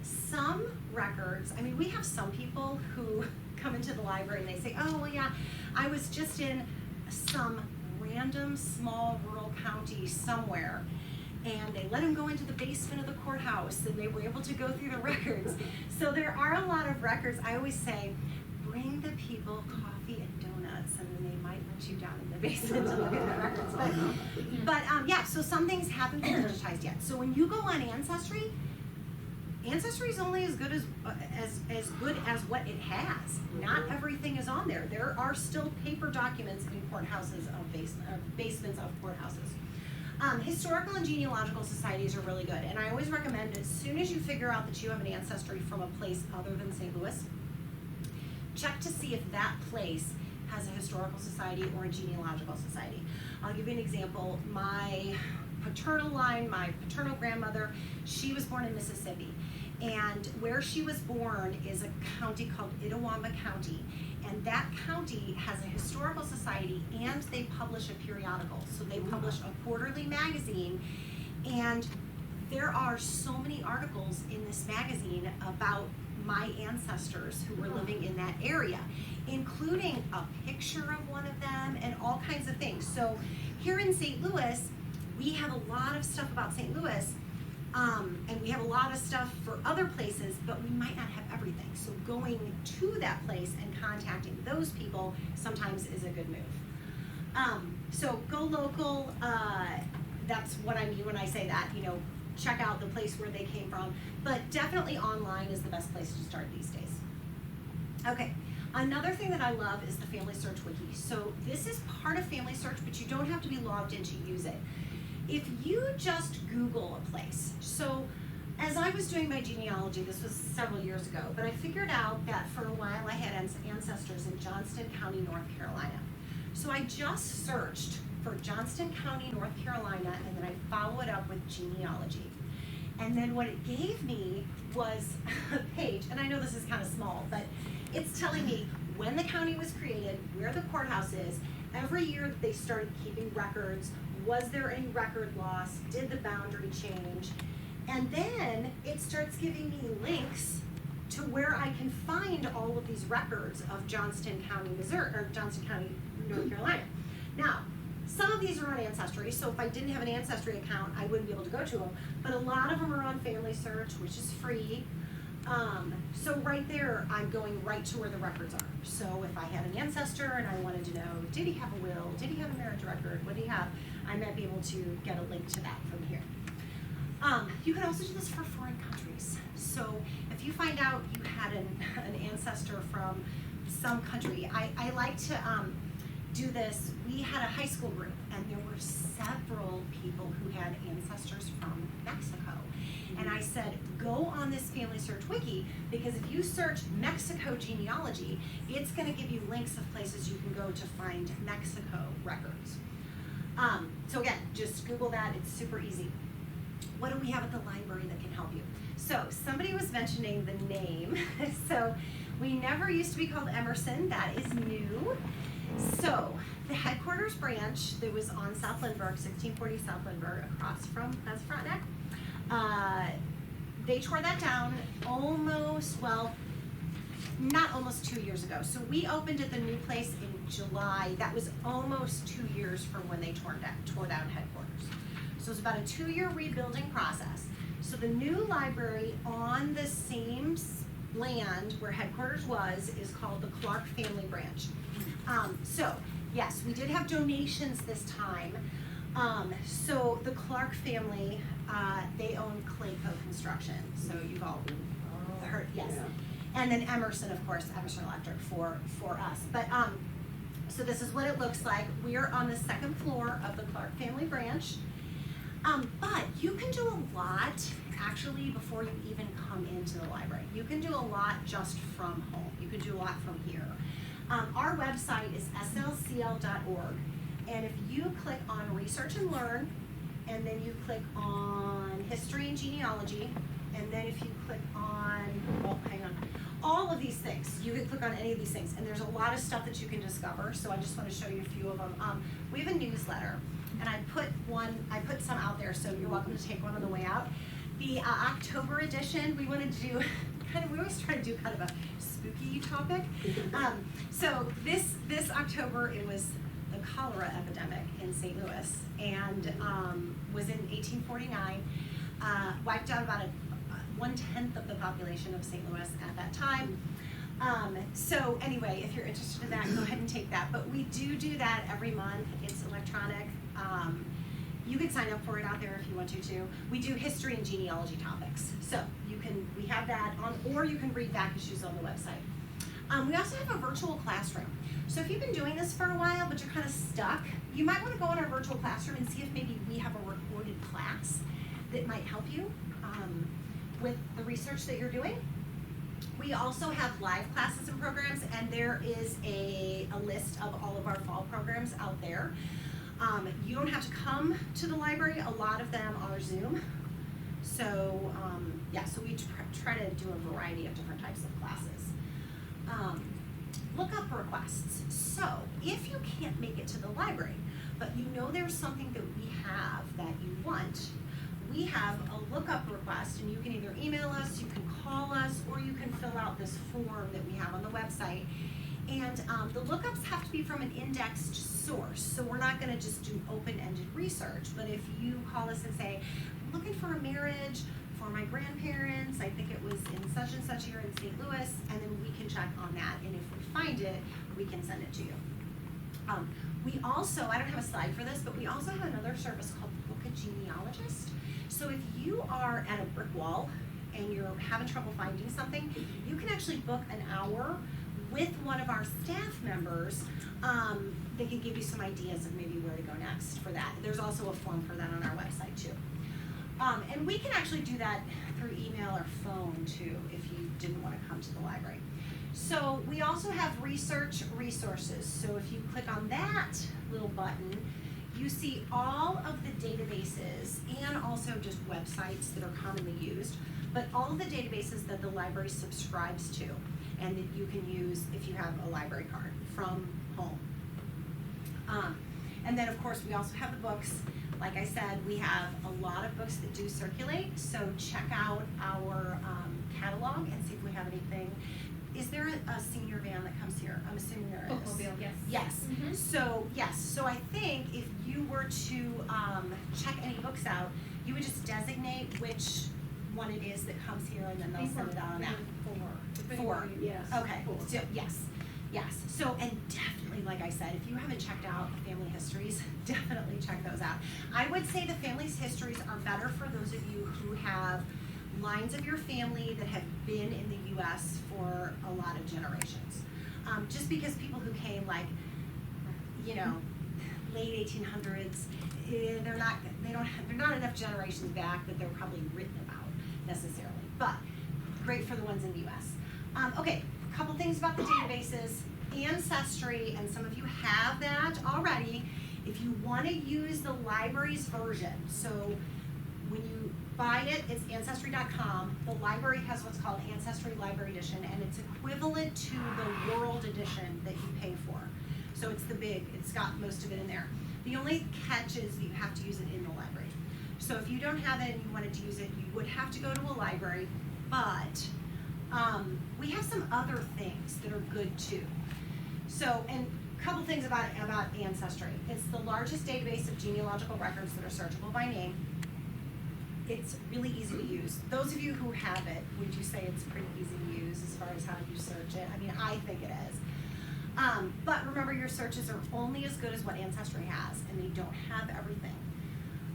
Some records, I mean, we have some people who come into the library and they say, oh, well, yeah, I was just in some random small rural county somewhere, and they let them go into the basement of the courthouse and they were able to go through the records. So there are a lot of records. I always say, bring the people coffee and donuts, and then they might let you down in the basement to look at the records. But yeah, so some things haven't been digitized yet. So when you go on Ancestry, Ancestry is only as good as what it has. Not everything is on there. There are still paper documents in courthouses of basements of courthouses. Historical and genealogical societies are really good, and I always recommend as soon as you figure out that you have an ancestry from a place other than St. Louis, check to see if that place has a historical society or a genealogical society. I'll give you an example. My paternal line, my paternal grandmother, she was born in Mississippi. And where she was born is a county called Itawamba County. And that county has a historical society, and they publish a periodical. So they publish a quarterly magazine, and there are so many articles in this magazine about my ancestors who were living in that area, including a picture of one of them and all kinds of things. So here in St. Louis, we have a lot of stuff about St. Louis, and we have a lot of stuff for other places, but we might not have everything. So going to that place and contacting those people sometimes is a good move. So go local, that's what I mean when I say that, you know, check out the place where they came from, but definitely online is the best place to start these days. Okay, another thing that I love is the Family Search Wiki. So this is part of Family Search, but you don't have to be logged in to use it. If you just Google a place, so as I was doing my genealogy, this was several years ago, but I figured out that for a while I had ancestors in Johnston County, North Carolina. So I just searched for Johnston County, North Carolina, and then I follow it up with genealogy. And then what it gave me was a page, and I know this is kind of small, but it's telling me when the county was created, where the courthouse is, every year that they started keeping records, was there any record loss, did the boundary change, and then it starts giving me links to where I can find all of these records of Johnston County, Missouri, or Johnston County, North Carolina. Now, some of these are on Ancestry, so if I didn't have an Ancestry account, I wouldn't be able to go to them, but a lot of them are on Family Search, which is free. So right there, I'm going right to where the records are. So if I had an ancestor and I wanted to know, did he have a will, did he have a marriage record, what did he have, I might be able to get a link to that from here. You can also do this for foreign countries. So if you find out you had an ancestor from some country, I like to do this. We had a high school group, and there were several people who had ancestors from Mexico. And I said, go on this Family Search Wiki, because if you search Mexico genealogy, it's going to give you links of places you can go to find Mexico records. So again, just Google that. It's super easy. What do we have at the library that can help you? So somebody was mentioning the name. So we never used to be called Emerson. That is new. So the headquarters branch that was on South Lindbergh, 1640 South Lindbergh, across from, that's Frontenac, they tore that down almost, well, not almost 2 years ago. So we opened at the new place in July. That was almost 2 years from when they tore down headquarters. So it was about a 2-year rebuilding process. So the new library on the same land where headquarters was is called the Clark Family Branch. So yes, we did have donations this time. So the Clark family, they own Clayco Construction. So you've all heard, yes. Yeah. And then Emerson, of course, Emerson Electric for us. But so this is what it looks like. We are on the second floor of the Clark Family Branch. But you can do a lot actually before you even come into the library. You can do a lot just from home. You can do a lot from here. Our website is SLCL.org. And if you click on Research and Learn, and then you click on History and Genealogy, and then if you click on, oh, hang on, all of these things, you can click on any of these things, and there's a lot of stuff that you can discover, so I just want to show you a few of them. We have a newsletter, and I put some out there, so you're welcome to take one on the way out. The October edition, we wanted to do, we always try to do kind of a spooky topic. So this October, it was the cholera epidemic in St. Louis, and was in 1849, wiped out about 1/10 of the population of St. Louis at that time. So anyway, if you're interested in that, go ahead and take that. But we do that every month. It's electronic. You can sign up for it out there if you want to. We do history and genealogy topics. So we have that on, or you can read back issues on the website. We also have a virtual classroom. So if you've been doing this for a while, but you're kind of stuck, you might want to go in our virtual classroom and see if maybe we have a recorded class that might help you with the research that you're doing. We also have live classes and programs, and there is a list of all of our fall programs out there. You don't have to come to the library. A lot of them are Zoom. So yeah, so we try to do a variety of different types of classes. Lookup requests. So if you can't make it to the library, but you know there's something that we have that you want, we have a lookup request, and you can either email us, you can call us, or you can fill out this form that we have on the website. And the lookups have to be from an indexed source, so we're not going to just do open-ended research. But if you call us and say, I'm looking for a marriage for my grandparents, I think it was in such and such year in St. Louis, and then we can check on that, and if we find it, we can send it to you. We also, I don't have a slide for this, but we also have another service called Book a Genealogist. So if you are at a brick wall and you're having trouble finding something, you can actually book an hour with one of our staff members. They can give you some ideas of maybe where to go next for that. There's also a form for that on our website too. And we can actually do that through email or phone too if you didn't want to come to the library. So we also have research resources. So if you click on that little button, you see all of the databases and also just websites that are commonly used, but all of the databases that the library subscribes to and that you can use if you have a library card from home. And then of course we also have the books. Like I said, we have a lot of books that do circulate, so check out our catalog and see if we have anything. Is there a senior van that comes here? I'm assuming there is. Bookmobile, yes. Yes. Mm-hmm. So yes. So I think if you were to check any books out, you would just designate which one it is that comes here, and then they'll send it out on that. Four. Yes. Okay. Four. So yes. Yes. So and definitely, like I said, if you haven't checked out the family histories, definitely check those out. I would say the family's histories are better for those of you who have lines of your family that have been in the U.S. for a lot of generations. Just because people who came like, you know, late 1800s, they're not enough generations back that they're probably written about necessarily, but great for the ones in the U.S. Okay, a couple things about the databases. Ancestry, and some of you have that already. If you want to use the library's version, so when you buy it, it's Ancestry.com. The library has what's called Ancestry Library Edition, and it's equivalent to the World Edition that you pay for. So it's the big, it's got most of it in there. The only catch is you have to use it in the library. So if you don't have it and you wanted to use it, you would have to go to a library, but we have some other things that are good too. So, and a couple things about Ancestry. It's the largest database of genealogical records that are searchable by name. It's really easy to use. Those of you who have it, would you say it's pretty easy to use as far as how you search it? I mean, I think it is. But remember, your searches are only as good as what Ancestry has, and they don't have everything.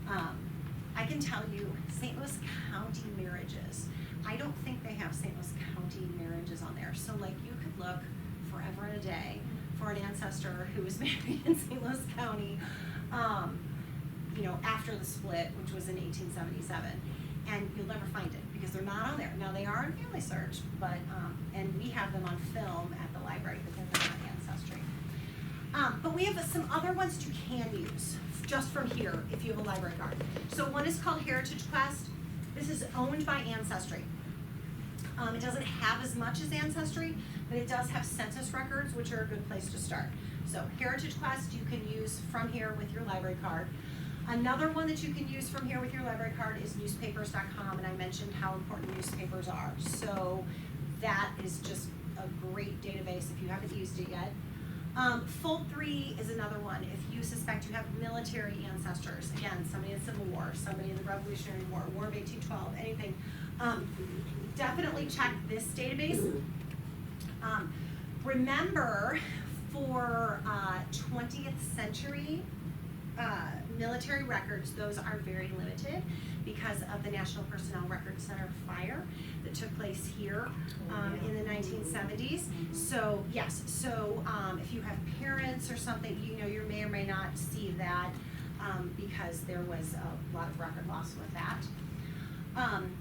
I can tell you, St. Louis County marriages, I don't think they have St. Louis County marriages on there. So like you could look forever and a day for an ancestor who was married in St. Louis County, you know, after the split, which was in 1877, and you'll never find it because they're not on there. Now they are in Family Search, but and we have them on film at the library, but they're not Ancestry. But we have some other ones you can use just from here if you have a library card. So one is called Heritage Quest. This is owned by Ancestry. It doesn't have as much as Ancestry, but it does have census records, which are a good place to start. So Heritage Quest you can use from here with your library card. Another one that you can use from here with your library card is newspapers.com, and I mentioned how important newspapers are. So that is just a great database if you haven't used it yet. Fold3 is another one if you suspect you have military ancestors. Again, somebody in the Civil War, somebody in the Revolutionary War, War of 1812, anything. Definitely check this database. Remember, for 20th century military records, those are very limited because of the National Personnel Records Center fire that took place here in the 1970s. So yes, so if you have parents or something, you know, you may or may not see that because there was a lot of record loss with that.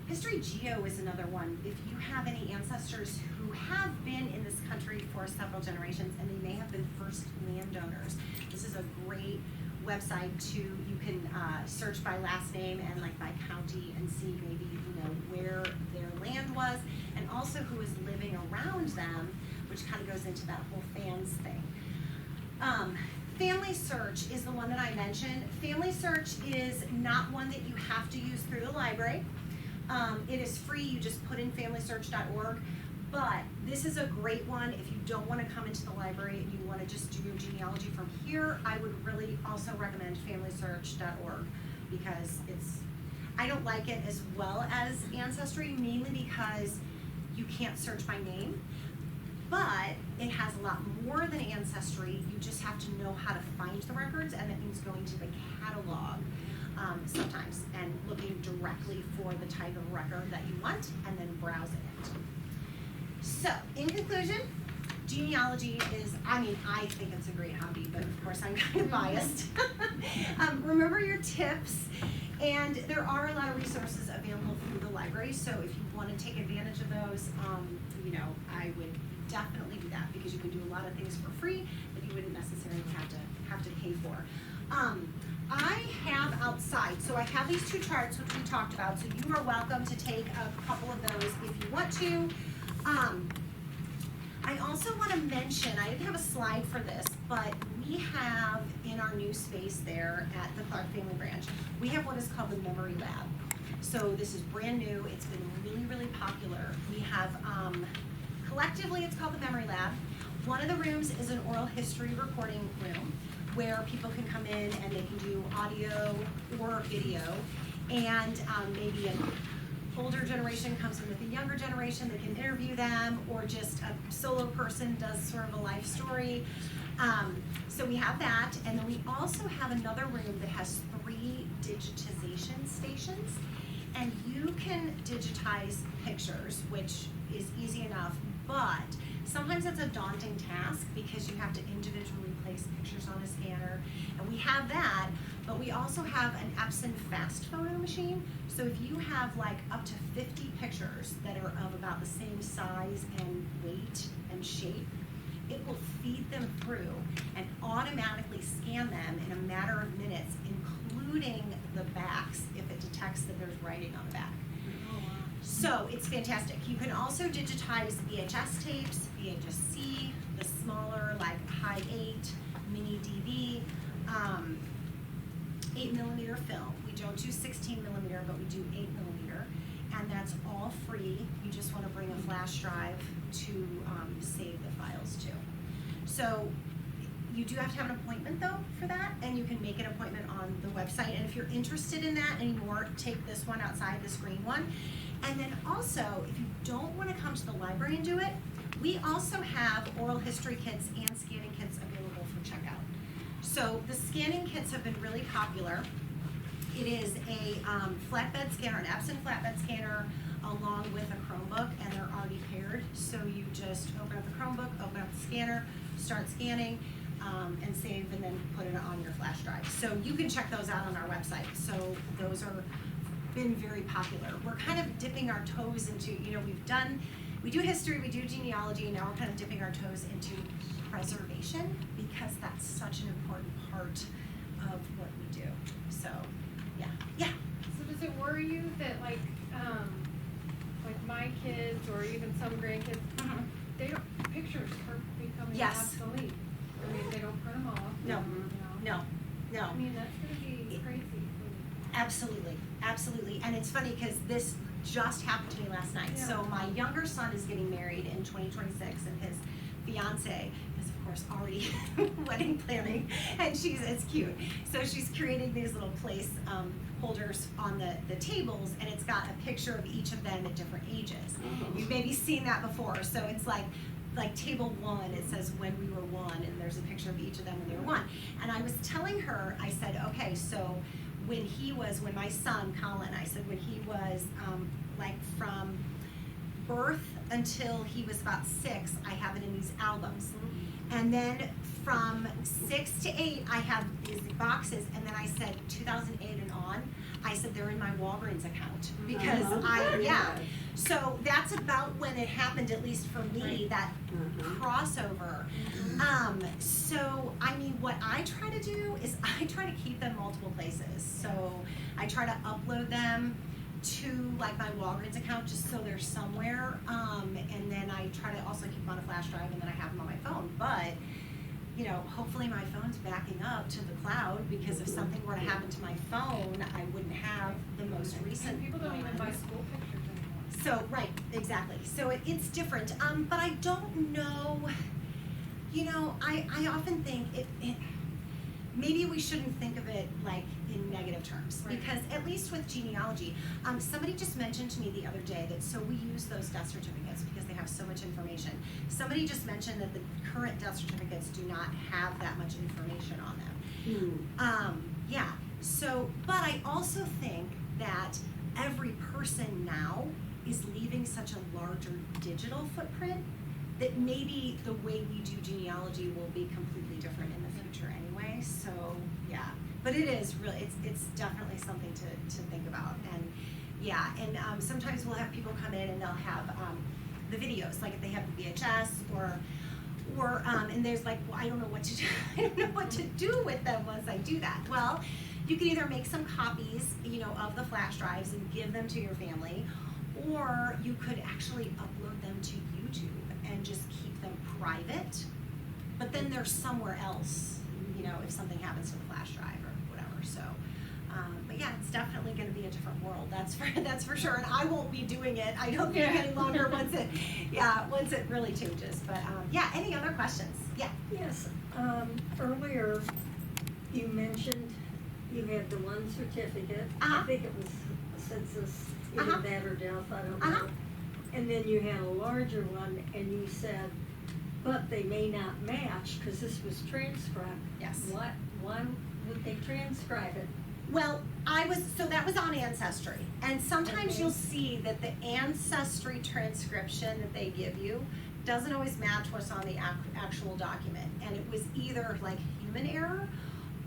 History Geo is another one. If you have any ancestors who have been in this country for several generations and they may have been first landowners, this is a great website to, you can search by last name and like by county and see maybe, you know, where their land was and also who is living around them, which kind of goes into that whole fans thing. Family Search is the one that I mentioned. Family Search is not one that you have to use through the library. It is free, you just put in familysearch.org, but this is a great one if you don't want to come into the library and you want to just do your genealogy from here. I would really also recommend familysearch.org because I don't like it as well as Ancestry, mainly because you can't search by name, but it has a lot more than Ancestry. You just have to know how to find the records, and that means going to the catalog. sometimes, and looking directly for the type of record that you want, and then browsing it. So, in conclusion, genealogy is, I think it's a great hobby, but of course I'm kind of biased. Remember your tips, and there are a lot of resources available through the library, so if you want to take advantage of those, I would definitely do that, because you can do a lot of things for free that you wouldn't necessarily have to pay for. I have outside, so I have these two charts which we talked about, so you are welcome to take a couple of those if you want to. I also want to mention, I didn't have a slide for this, but we have in our new space there at the Clark Family Branch, we have what is called the Memory Lab. So this is brand new, it's been really, really popular. We have, collectively it's called the Memory Lab. One of the rooms is an oral history recording room where people can come in and they can do audio or video, and maybe an older generation comes in with a younger generation, they can interview them, or just a solo person does sort of a life story. So we have that, and then we also have another room that has 3 digitization stations, and you can digitize pictures, which is easy enough, but sometimes it's a daunting task because you have to individually place pictures on a scanner, and we have that, but we also have an Epson fast photo machine. So if you have like up to 50 pictures that are of about the same size and weight and shape, it will feed them through and automatically scan them in a matter of minutes, including the backs if it detects that there's writing on the back. So it's fantastic. You can also digitize VHS tapes, VHS-C, the smaller like high 8, mini DV, 8mm film. We don't do 16mm, but we do 8mm, and that's all free. You just want to bring a flash drive to save the files to. So you do have to have an appointment though for that, and you can make an appointment on the website. And if you're interested in that anymore, take this one outside, this green one. And then also, if you don't want to come to the library and do it, we also have oral history kits and scanning kits available for checkout. So the scanning kits have been really popular. It is a flatbed scanner, an Epson flatbed scanner, along with a Chromebook, and they're already paired. So you just open up the Chromebook, open up the scanner, start scanning, and save, and then put it on your flash drive. So you can check those out on our website. So those are been very popular. We're kind of dipping our toes into, we do history, we do genealogy, and now we're kind of dipping our toes into preservation, because that's such an important part of what we do. So, yeah. So does it worry you that like my kids or even some grandkids, pictures are becoming obsolete? I mean, they don't print them off. No. I mean, that's going to be crazy. Absolutely. And it's funny because this just happened to me last night. Yeah. So my younger son is getting married in 2026, and his fiance is of course already wedding planning, and it's cute. So she's creating these little place holders on the tables, and it's got a picture of each of them at different ages. Oh. You've maybe seen that before. So it's like table 1, it says when we were 1, and there's a picture of each of them when they were 1. And I was telling her, I said, okay, so when my son, Colin, I said when he was from birth until he was about 6, I have it in these albums. And then from 6 to 8, I have these boxes, and then I said 2008 and on, I said they're in my Walgreens account, because So that's about when it happened, at least for me, that crossover. So, I mean, what I try to do is I try to keep them multiple places. So I try to upload them to like my Walgreens account just so they're somewhere. And then I try to also keep them on a flash drive, and then I have them on my phone. But, hopefully my phone's backing up to the cloud, because if something were to happen to my phone, I wouldn't have the most recent. And people don't even buy school pictures anymore. So, right, exactly. So it's different. But I don't know, I often think maybe we shouldn't think of it like in negative terms, because at least with genealogy, somebody just mentioned to me the other day that so we use those death certificates because they have so much information. Somebody just mentioned that the current death certificates do not have that much information on them. So, but I also think that every person now is leaving such a larger digital footprint that maybe the way we do genealogy will be completely different in the future anyway. So yeah, but it is really, it's definitely something to think about. And yeah, and sometimes we'll have people come in and they'll have the videos, like if they have the VHS or and there's like, well, I don't know what to do. I don't know what to do with them once I do that. Well, you can either make some copies, you know, of the flash drives and give them to your family, or you could actually upload them to YouTube and just keep them private. But then they're somewhere else, you know, if something happens to the flash drive or whatever. So, but yeah, it's definitely going to be a different world. That's for sure. And I won't be doing it, I don't think, any longer once it really changes. But yeah, any other questions? Yeah. Yes. Earlier, you mentioned you had the one certificate. I think it was a census, either that or death, I don't know. And then you had a larger one, and you said, but they may not match because this was transcribed. Yes. Why would they transcribe it? Well, so that was on Ancestry, and sometimes you'll see that the Ancestry transcription that they give you doesn't always match what's on the actual document, and it was either like human error,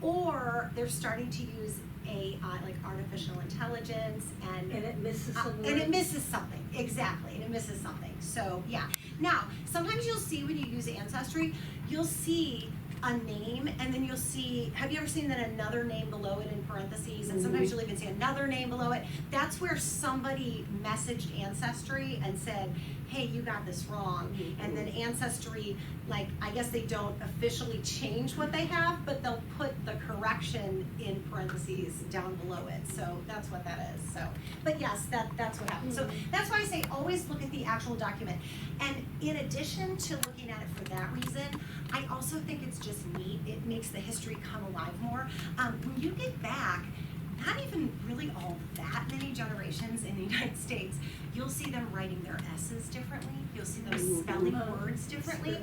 or they're starting to use AI, like artificial intelligence, and it misses something. Exactly, and it misses something. So yeah. Now, sometimes you'll see when you use Ancestry, you'll see a name, and then you'll see, have you ever seen that another name below it in parentheses, and sometimes you'll even see another name below it? That's where somebody messaged Ancestry and said, hey, you got this wrong. And then Ancestry, like, I guess they don't officially change what they have, but they'll put the correction in parentheses down below it. So that's what that is. So, but yes, that's what happens. So that's why I say always look at the actual document. And in addition to looking at it for that reason, I also think it's just neat. It makes the history come alive more. When you get back, not even really all that many generations in the United States, you'll see them writing their S's differently. You'll see them spelling words differently.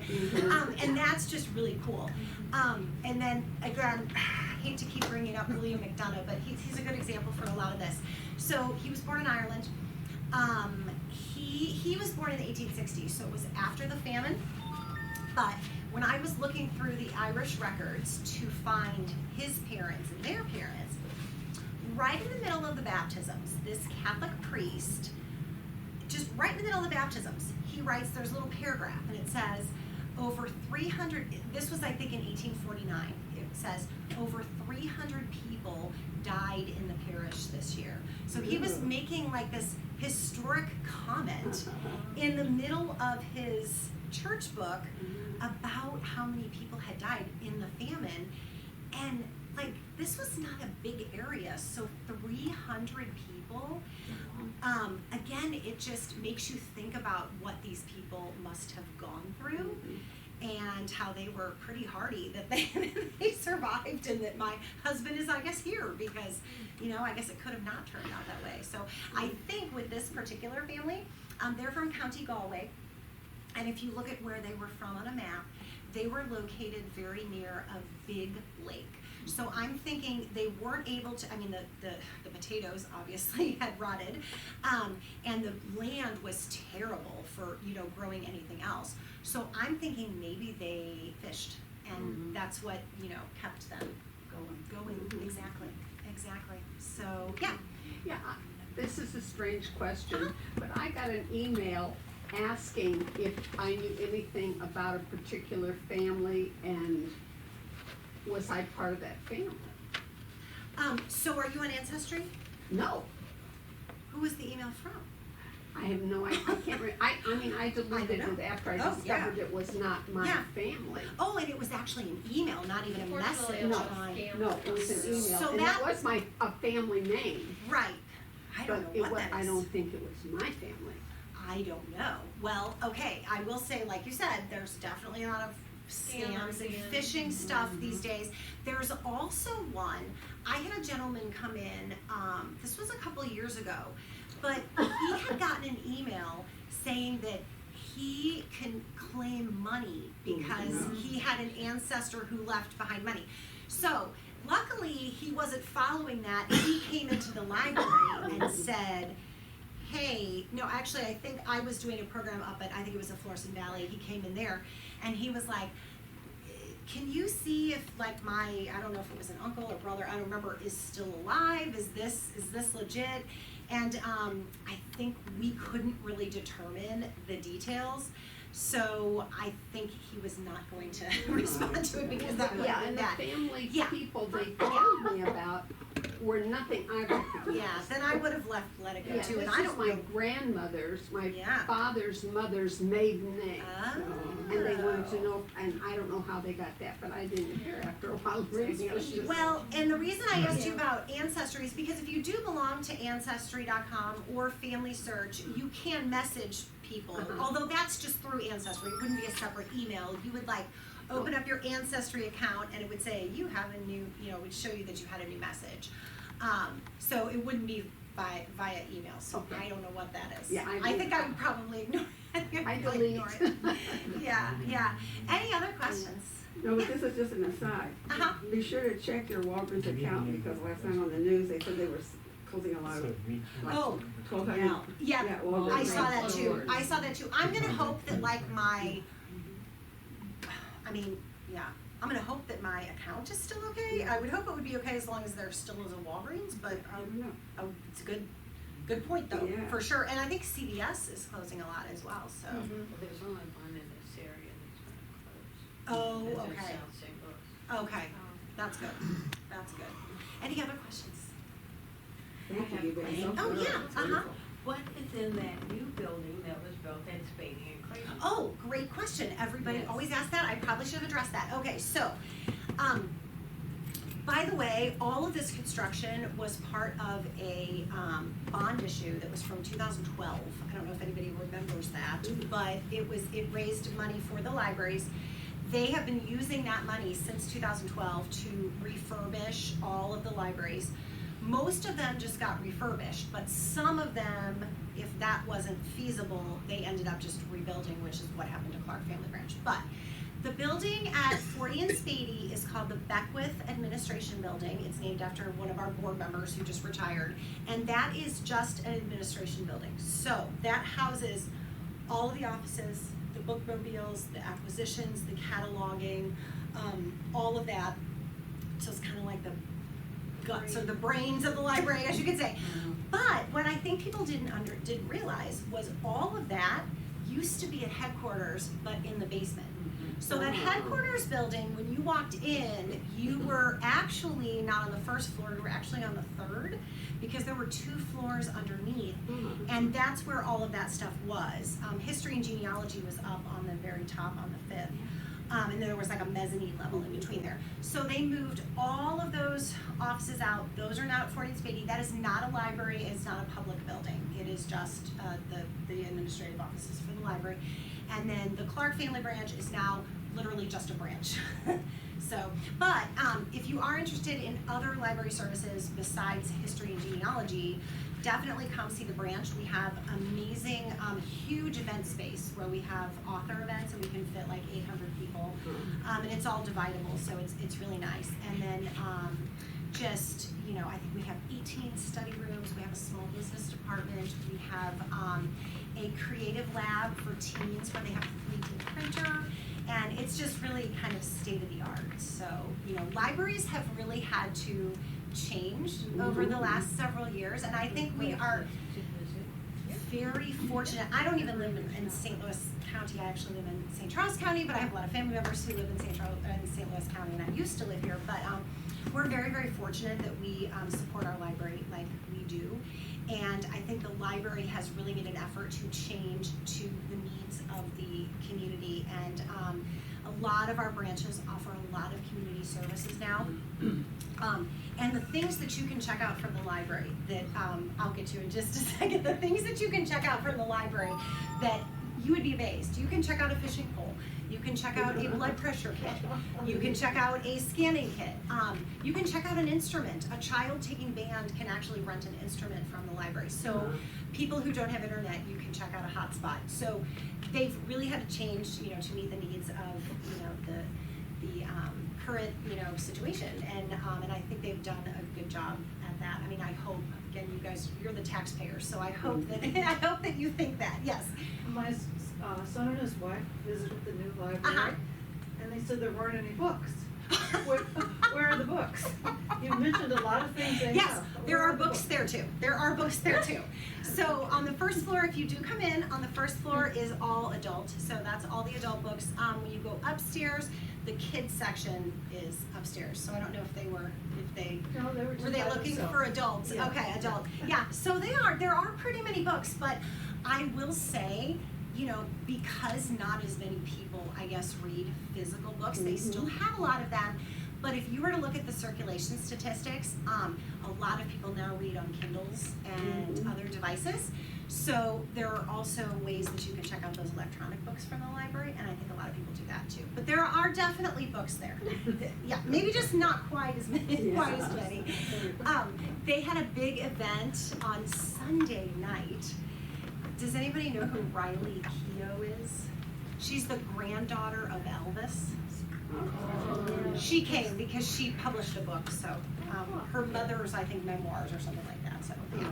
And that's just really cool. And then, again, I hate to keep bringing up William McDonough, but he's a good example for a lot of this. So he was born in Ireland. He was born in the 1860s, so it was after the famine. But when I was looking through the Irish records to find his parents and their parents, right in the middle of the baptisms, this Catholic priest, just right in the middle of the baptisms, he writes, there's a little paragraph, and it says, over 300, this was I think in 1849, it says, over 300 people died in the parish this year. So he was making like this historic comment in the middle of his church book about how many people had died in the famine. And like, this was not a big area, so 300 people, again, it just makes you think about what these people must have gone through and how they were pretty hardy that they survived, and that my husband is, I guess, here because, you know, I guess it could have not turned out that way. So I think with this particular family, they're from County Galway, and if you look at where they were from on a map, they were located very near a big lake. So I'm thinking they weren't able to, I mean, the potatoes obviously had rotted, and the land was terrible for, you know, growing anything else. So I'm thinking maybe they fished, and that's what, you know, kept them going. Exactly. So, yeah. Yeah, this is a strange question, but I got an email asking if I knew anything about a particular family, and was I part of that family? So are you on Ancestry? No. Who was the email from? I have no idea. I can't remember. I mean, I deleted it after I discovered it was not my family. Oh, and it was actually an email, not even a message. No, it was an email. So and that was a family name. Right. I don't know what that is. I don't think it was my family. I don't know. Well, okay, I will say, like you said, there's definitely a lot of scams and phishing stuff these days. There's also one, I had a gentleman come in, this was a couple of years ago, but he had gotten an email saying that he can claim money because he had an ancestor who left behind money. So luckily, he wasn't following that. He came into the library and said, hey, no, actually, I think I was doing a program up at, I think it was at Florissant Valley. He came in there, and he was like, can you see if, like, my, I don't know if it was an uncle or brother, I don't remember, is still alive? Is this legit? And I think we couldn't really determine the details. So I think he was not going to respond to it because that would have been bad. And the family people they Yeah. told me about were nothing I recognized. Yeah, then I would have let it go Yeah, too. this And I is don't my know. grandmother's, my Yeah. father's mother's maiden name. Oh. And they wanted to know, and I don't know how they got that, but I didn't hear after a while reading it. Was just, Well, and the reason I asked you about Ancestry is because if you do belong to Ancestry.com or Family Search, you can message people. Although that's just through Ancestry. It wouldn't be a separate email. You would like open up your Ancestry account and it would say you have a new, you know, it would show you that you had a new message. So it wouldn't be via email. So Okay. I don't know what that is. Yeah, I think I would probably ignore it. I delete. Ignore it. Yeah. Any other questions? No, but this is just an aside. Uh-huh. Be sure to check your Walgreens account because last time on the news they said they were closing a lot of, like, Oh, 1,200. yeah. Walgreens. I saw that too. I saw that too. I'm gonna hope that like my, I'm gonna hope that my account is still okay. I would hope it would be okay as long as there still is a Walgreens, but I don't know. it's a good point though, Yeah. for sure. And I think CVS is closing a lot as well, so. Well, there's only one in this area that's Oh, gonna close. There's okay. South St. Louis. Okay, that's good. That's good. Any other questions? Thank you. You've been so Oh, thorough. yeah, It's uh-huh. wonderful. What is in that new building that was built in Spading and Clayton? Oh, great question. Everybody Yes. always asks that. I probably should have addressed that. Okay, so, by the way, all of this construction was part of a bond issue that was from 2012. I don't know if anybody remembers that, but it raised money for the libraries. They have been using that money since 2012 to refurbish all of the libraries. Most of them just got refurbished, but some of them, if that wasn't feasible, they ended up just rebuilding, which is what happened to Clark Family Branch. But the building at 40 and Spadey is called the Beckwith Administration Building. It's named after one of our board members who just retired. And that is just an administration building. So that houses all of the offices, the bookmobiles, the acquisitions, the cataloging, all of that. So it's kind of like the guts or the brains of the library, as you could say. But what I think people didn't realize was all of that used to be at headquarters, but in the basement. So that headquarters building, when you walked in, you were actually not on the first floor, you were actually on the third, because there were 2 floors underneath, and that's where all of that stuff was. History and genealogy was up on the very top on the 5th. And then there was like a mezzanine level in between there. So they moved all of those offices out. Those are now at 40 and Spadey. That is not a library. It's not a public building. It is just the administrative offices for the library. And then the Clark Family Branch is now literally just a branch. So, but if you are interested in other library services besides history and genealogy, definitely come see the branch. We have amazing, huge event space where we have author events and we can fit like 800 people. And it's all dividable, so it's really nice. And then just, I think we have 18 study rooms. We have a small business department. We have a creative lab for teens where they have a 3D printer. And it's just really kind of state of the art. So, libraries have really had to change over the last several years, and I think we are very fortunate. I don't even live in St. Louis County. I actually live in St. Charles County, but I have a lot of family members who live in St. Louis County, and I used to live here. But we're very, very fortunate that we support our library like we do. And I think the library has really made an effort to change to the needs of the community. And a lot of our branches offer a lot of community services now. And the things that you can check out from the library that I'll get to in just a second, the things that you can check out from the library that you would be amazed. You can check out a fishing pole. You can check out a blood pressure kit. You can check out a scanning kit. You can check out an instrument. A child taking band can actually rent an instrument from the library. So people who don't have internet, you can check out a hotspot. So they've really had to change, to meet the needs of, the current, situation, and I think they've done a good job at that. I mean, I hope, again, you guys, you're the taxpayers, so I hope that, I hope that you think that, yes. My son and his wife visited the new library, and they said there weren't any books. Where are the books? You mentioned a lot of things they Yes, have. there are books there too. There are books there too. So on the first floor, if you do come in, on the first floor is all adult. So that's all the adult books. When you go upstairs, the kids section is upstairs. So I don't know if they were, No, they were they looking for adults? Yeah. Okay, adult. Yeah, so there are pretty many books, but I will say, because not as many people, I guess, read physical books, they still have a lot of them. But if you were to look at the circulation statistics, a lot of people now read on Kindles and other devices. So there are also ways that you can check out those electronic books from the library, and I think a lot of people do that too. But there are definitely books there. Yeah, maybe just not quite as many. Quite as many. They had a big event on Sunday night. Does anybody know who Riley Keough is? She's the granddaughter of Elvis. She came because she published a book, so her mother's, I think, memoirs or something like that. So yeah.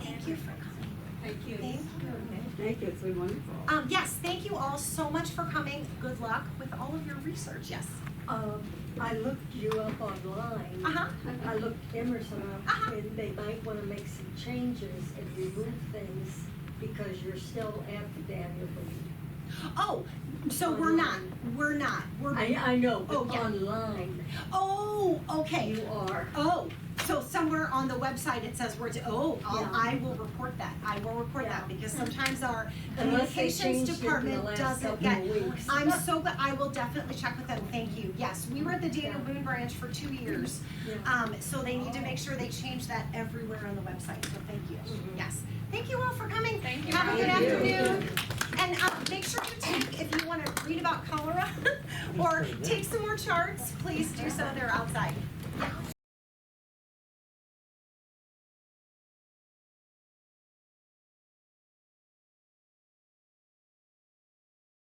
Thank you for coming. Thank you. Thank you. Thank you, it's been wonderful. Yes, thank you all so much for coming. Good luck with all of your research. Yes. I looked you up online. I looked Emerson up, and they might want to make some changes and remove things because you're still at the Daniel Boone. Oh, so we're not. We're not. I know, but Oh, yeah. online Oh, okay. you are. Oh, so somewhere on the website it says we're to, Yeah. I will report that. I will report Yeah. that because sometimes our Unless they communications changed it in the department last doesn't couple get. of weeks. I'm so glad. I will definitely check with them. Thank you. Yes, we were at the Daniel Boone branch for 2 years. Yeah. So they need to make sure they change that everywhere on the website. So thank you. Yes. Thank you all for coming. Thank you. Have a good Thank you. afternoon. And make sure you take, if you want to read about cholera or take some more charts, please do so. They're outside.